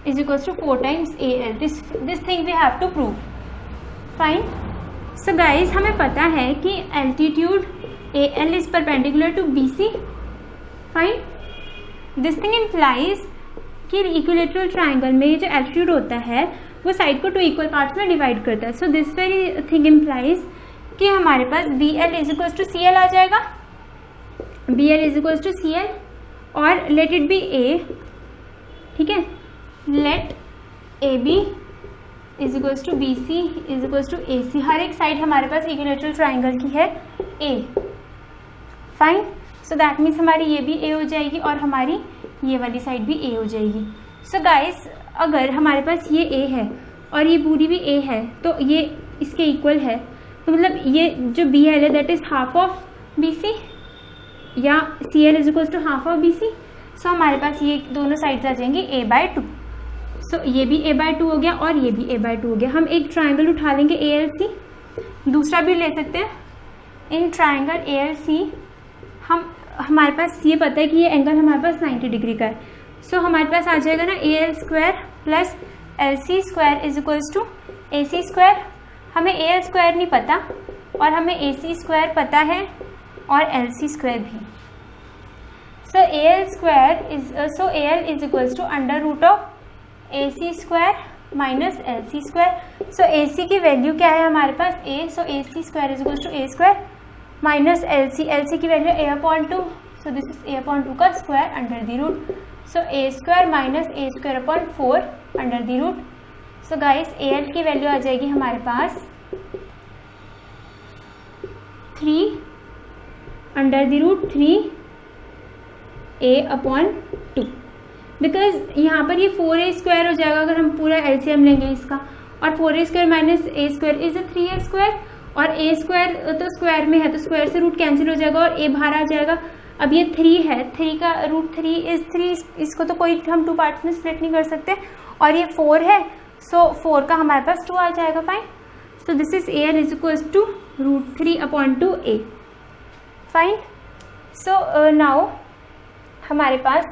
is equals to 4 times AL. This thing we have to prove. Fine. So guys, हमें पता है कि altitude AL is perpendicular to BC. Fine. This thing implies कि इक्विलेटरल ट्राइंगल में जो एल्टीट्यूड होता है वो साइड को 2 इक्वल पार्ट्स में डिवाइड करता है. So this very thing implies कि हमारे पास BL is equals to CL आ जाएगा. BL is equals to CL और लेट इट बी A. ठीक है, let AB is equals to BC is equals to AC. हर एक साइड हमारे पास इक्विलेटरल ट्राइंगल की है A. Fine. So that means हमारी ये भी A हो जाएगी और हमारी ये वाली साइड भी A हो जाएगी. सो गाइस, अगर हमारे पास ये A है और ये पूरी भी A है तो ये इसके इक्वल है, तो मतलब ये जो BL है that is half of BC या CL is equals to half of BC. So हमारे पास ये दोनों साइड्स आ जाएंगी A/2. सो ये भी A/2 हो गया और ये भी A/2 हो गया. हम एक ट्राइंगल उठा लेंगे ALC, दूसरा भी ले सकते हैं. इन ट्राइंगल ALC हमारे पास ये पता है कि ये एंगल हमारे पास 90 डिग्री का है. सो हमारे पास आ जाएगा ना AL square plus LC square is equals to AC square. हमें AL स्क्वायर नहीं पता और हमें AC स्क्वायर पता है और LC स्क्वायर भी. So AL is equals to under root of AC square minus LC square. So AC की वैल्यू क्या है हमारे पास A. So AC square is equals to A square minus LC की value A/2. So this is A/2 का square under the root. So A square minus A square upon 4 under the root. So guys, AL की वैल्यू आ जाएगी हमारे पास 3 under the root 3 A/2. Because यहाँ पर ये 4A स्क्वायर हो जाएगा अगर हम पूरा LCM लेंगे इसका, और 4A square minus A square is 3A square और A स्क्वायर तो स्क्वायर में है तो स्क्वायर से रूट कैंसिल हो जाएगा और A बाहर आ जाएगा. अब ये 3 है, 3 का रूट 3 इज 3. इसको तो कोई हम 2 पार्ट्स में स्प्लिट नहीं कर सकते. और ये 4 है, सो 4 का हमारे पास 2 आ जाएगा. Fine. So this is AL is equals to root 3/2A. Fine. So now हमारे पास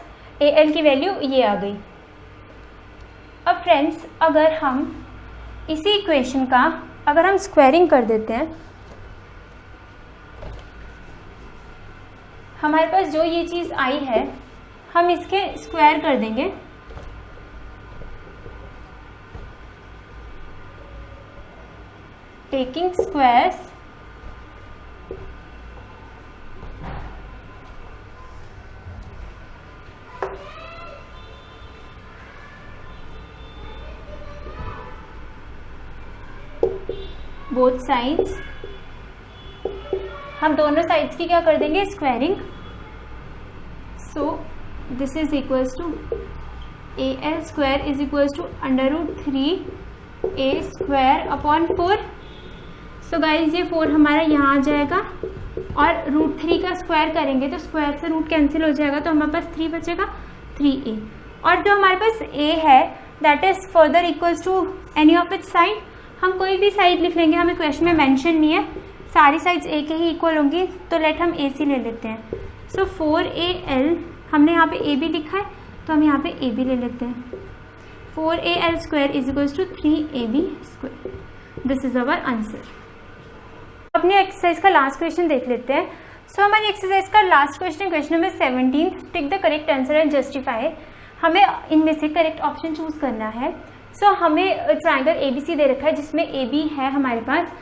AL की वैल्यू ये आ गई. अब फ्रेंड्स, अगर हम इसी इक्वेशन का अगर हम स्क्वायरिंग कर देते हैं, हमारे पास जो ये चीज़ आई है हम इसके स्क्वायर कर देंगे. Taking squares both sides. हम दोनों साइड्स की क्या कर देंगे squaring. So this is equals to AL square is equals to under root 3A square upon 4. So guys, ये 4 हमारा यहाँ आ जाएगा और रूट 3 का स्क्वायर करेंगे तो स्क्वायर से रूट कैंसिल हो जाएगा तो हमारे पास 3 बचेगा 3A. और जो हमारे पास A है that is further equals to any of its side. हम कोई भी साइड लिख लेंगे, हमें क्वेश्चन में मेंशन नहीं है, सारी साइड्स A के ही इक्वल होंगी. तो लेट हम AC ले लेते हैं. सो 4AL हमने यहाँ पे AB लिखा है तो हम यहाँ पे AB ले लेते हैं. 4AL square is equals to 3AB square. This is our answer. अपनी एक्सरसाइज का लास्ट क्वेश्चन देख लेते हैं. सो हमारी एक्सरसाइज का last question number 17. Tick the correct answer and justify. हमें इनमें से करेक्ट ऑप्शन चूज करना है. सो हमें ट्राइंगल ABC दे रखा है जिसमें AB है हमारे पास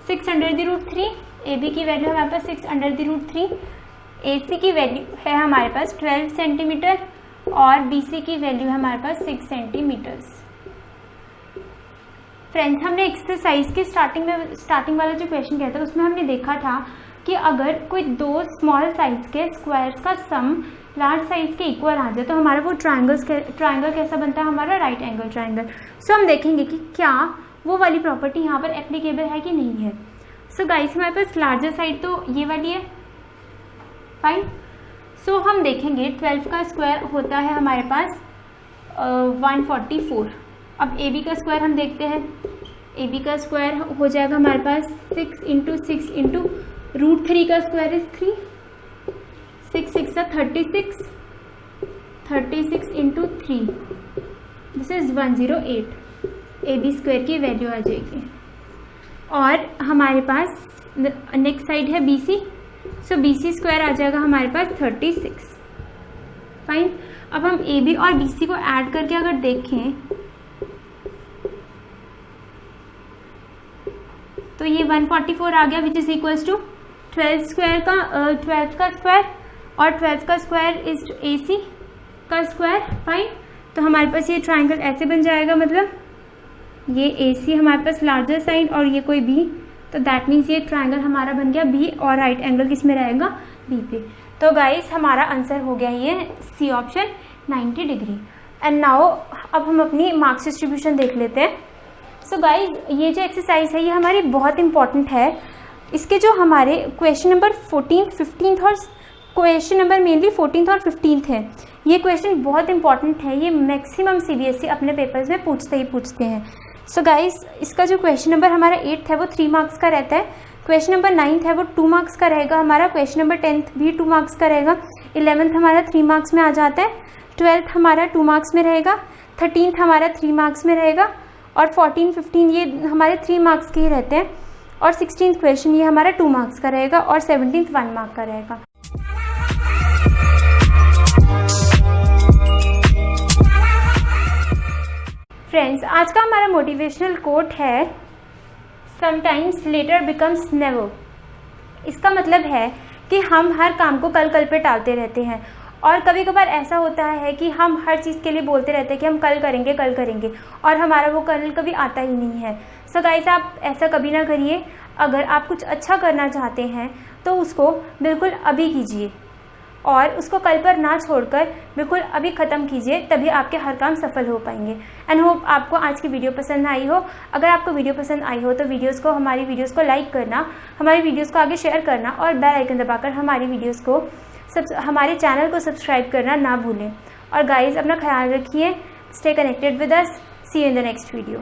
6 अंडर द रूट 3. AB की वैल्यू हमारे पास 6 अंडर द रूट 3. AC की वैल्यू है हमारे पास 12 सेंटीमीटर और BC की वैल्यू है हमारे पास 6 सेंटीमीटर्स. फ्रेंड्स, हमने एक्सरसाइज के स्टार्टिंग वाला जो क्वेश्चन किया था उसमें हमने देखा था कि अगर कोई 2 स्मॉल साइज के स्क्वायर्स का सम लार्ज साइज के इक्वल आ जाए तो हमारा वो ट्राइंगल कैसा बनता है, हमारा राइट एंगल ट्राइंगल. सो हम देखेंगे कि क्या वो वाली प्रॉपर्टी यहाँ पर एप्लीकेबल है कि नहीं है. सो गाइस, हमारे पास लार्जर साइड तो ये वाली है. फाइन. सो हम देखेंगे 12 का स्क्वायर होता है हमारे पास 144। अब ए बी का स्क्वायर हम देखते हैं। ए बी का स्क्वायर हो जाएगा हमारे पास 6 इंटू 6 इंटू √3 का square is 3, 6 6 36, 36 into 3, this is 108। A B square की वैल्यू आ जाएगी। और हमारे पास नेक्स्ट साइड है B C, so B C square आ जाएगा हमारे पास 36। फाइन। अब हम ए बी और बी सी को ऐड करके अगर देखें तो ये 144 आ गया, which is equals to 12 square का 12 का स्क्वायर, और 12 का स्क्वायर इज ए सी का स्क्वायर। फाइन। तो हमारे पास ये ट्राइंगल ऐसे बन जाएगा, मतलब ये ए सी हमारे पास लार्जर साइड और ये कोई बी, तो दैट मीन्स ये ट्राइंगल हमारा बन गया बी, और राइट एंगल किस में रहेगा, बी पे। तो गाइस हमारा आंसर हो गया ये C option 90 degree. And now अब हम अपनी मार्क्स डिस्ट्रीब्यूशन देख लेते हैं। सो गाइस ये जो एक्सरसाइज है ये हमारी बहुत इंपॉर्टेंट है। इसके जो हमारे क्वेश्चन नंबर 14, 15 और क्वेश्चन नंबर मेनली 14 और 15 है, ये क्वेश्चन बहुत इंपॉर्टेंट है। ये मैक्सिमम सीबीएसई अपने पेपर्स में पूछते ही पूछते हैं। सो गाइस इसका जो क्वेश्चन नंबर हमारा 8 है वो 3 मार्क्स का रहता है, क्वेश्चन नंबर 9 है वो 2 मार्क्स का रहेगा हमारा, क्वेश्चन नंबर 10 भी 2 मार्क्स का रहेगा, 11th हमारा 3 मार्क्स में आ जाता है, 12th हमारा 2 मार्क्स में रहेगा, 13th हमारा 3 मार्क्स में रहेगा, और 14, 15 ये हमारे 3 मार्क्स के ही रहते हैं, और 16th क्वेश्चन ये हमारा 2 मार्क्स का रहेगा, और 17th 1 मार्क का रहेगा। फ्रेंड्स आज का हमारा मोटिवेशनल कोट है समटाइम्स लेटर बिकम्स नेवर। इसका मतलब है कि हम हर काम को कल कल पे टालते रहते हैं, और कभी कभार ऐसा होता है कि हम हर चीज़ के लिए बोलते रहते हैं कि हम कल करेंगे, और हमारा वो कल कभी आता ही नहीं है। सो गाइस आप ऐसा कभी ना करिए। अगर आप कुछ अच्छा करना चाहते हैं तो उसको बिल्कुल अभी कीजिए, और उसको कल पर ना छोड़कर बिल्कुल अभी ख़त्म कीजिए, तभी आपके हर काम सफल हो पाएंगे। एंड होप आपको आज की वीडियो पसंद आई हो। अगर आपको वीडियो पसंद आई हो तो हमारी वीडियोस को लाइक करना, हमारी वीडियोस को आगे शेयर करना, और बेल आइकन दबाकर हमारी वीडियोस को हमारे चैनल को सब्सक्राइब करना ना भूलें। और गाइज अपना ख्याल रखिए, stay connected with us, see you in the next video.